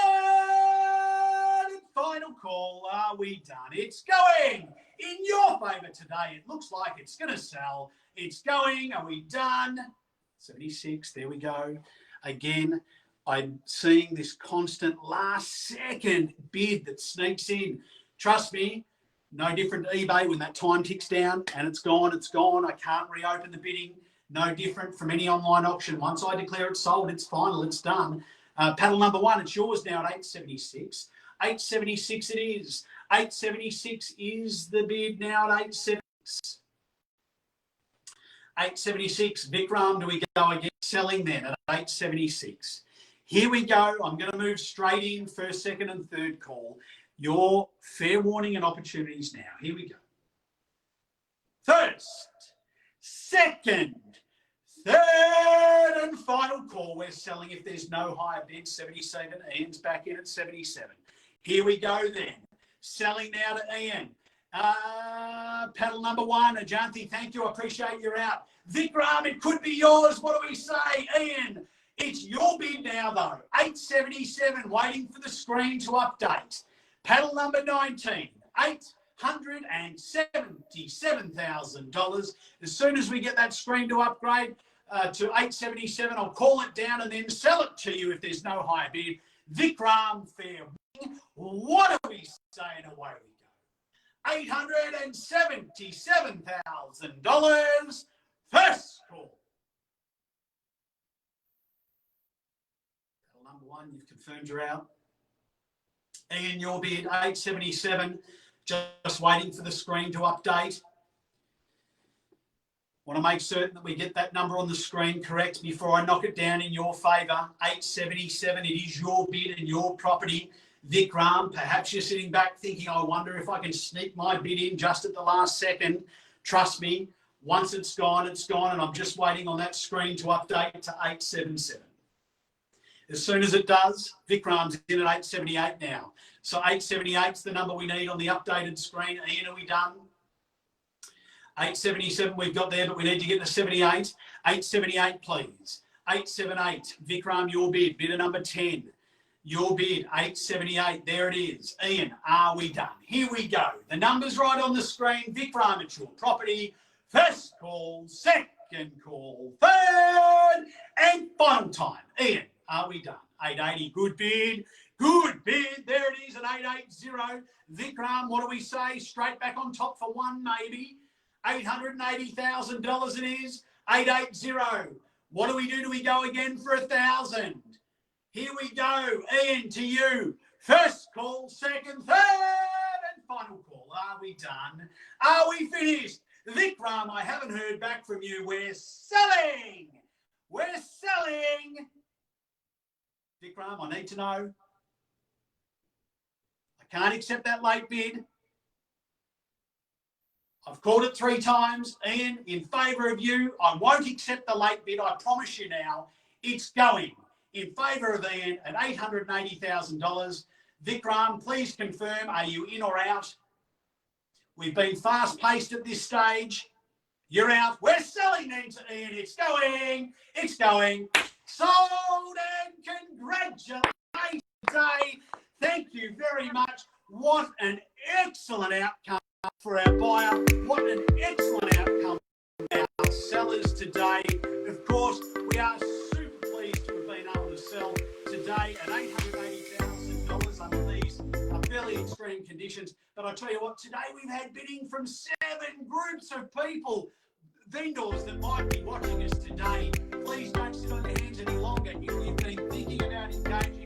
and final call. Are we done? It's going in your favour today. It looks like it's going to sell. It's going. Are we done? 76. There we go. Again, I'm seeing this constant last second bid that sneaks in. Trust me, no different to eBay when that time ticks down and it's gone, it's gone. I can't reopen the bidding. No different from any online auction. Once I declare it sold, it's final, it's done. Paddle number one, it's yours now at 876. 876 it is. 876 is the bid now at 876. 876, Vikram, do we go again? Selling then at 876. Here we go. I'm going to move straight in first, second, and third call. Your fair warning and opportunities now. Here we go. First, second, third, and final call. We're selling if there's no higher bid. 77. Ian's back in at 77. Here we go then. Selling now to Ian. Paddle number one. Ajanti, thank you. I appreciate you're out. Vikram, it could be yours. What do we say? Ian. It's your bid now, though. 877, waiting for the screen to update. Paddle number 19, $877,000. As soon as we get that screen to upgrade to 877, I'll call it down and then sell it to you if there's no higher bid. Vikram, fair. What do we say? And away we go. $877,000. First call. Number one, you've confirmed you're out. Ian, your bid, 877. Just waiting for the screen to update. Want to make certain that we get that number on the screen correct before I knock it down in your favour. 877, it is your bid and your property. Vikram, perhaps you're sitting back thinking, I wonder if I can sneak my bid in just at the last second. Trust me, once it's gone, and I'm just waiting on that screen to update to 877. As soon as it does, Vikram's in at 878 now. So 878 is the number we need on the updated screen. Ian, are we done? 877 we've got there, but we need to get to 78. 878, please. 878, Vikram, your bid. Bidder number 10. Your bid, 878. There it is. Ian, are we done? Here we go. The number's right on the screen. Vikram, it's your property. First call, second call, third, and final time. Ian, are we done? 880, good bid. Good bid. There it is at 880. Vikram, what do we say? Straight back on top for one, maybe. $880,000 it is. 880. What do we do? Do we go again for 1,000? Here we go. Ian, to you. First call, second, third, and final call. Are we done? Are we finished? Vikram, I haven't heard back from you. We're selling. We're selling. Vikram, I need to know. Can't accept that late bid. I've called it 3 times. Ian, in favour of you. I won't accept the late bid. I promise you now. It's going in favour of Ian at $880,000. Vikram, please confirm, are you in or out? We've been fast-paced at this stage. You're out. We're selling then to Ian. It's going. It's going. Sold, and congratulations today. Thank you very much. What an excellent outcome for our buyer. What an excellent outcome for our sellers today. Of course, we are super pleased to have been able to sell today at $880,000 under these fairly extreme conditions. But I tell you what, today we've had bidding from 7 groups of people, vendors that might be watching us today. Please don't sit on your hands any longer. If you've been thinking about engaging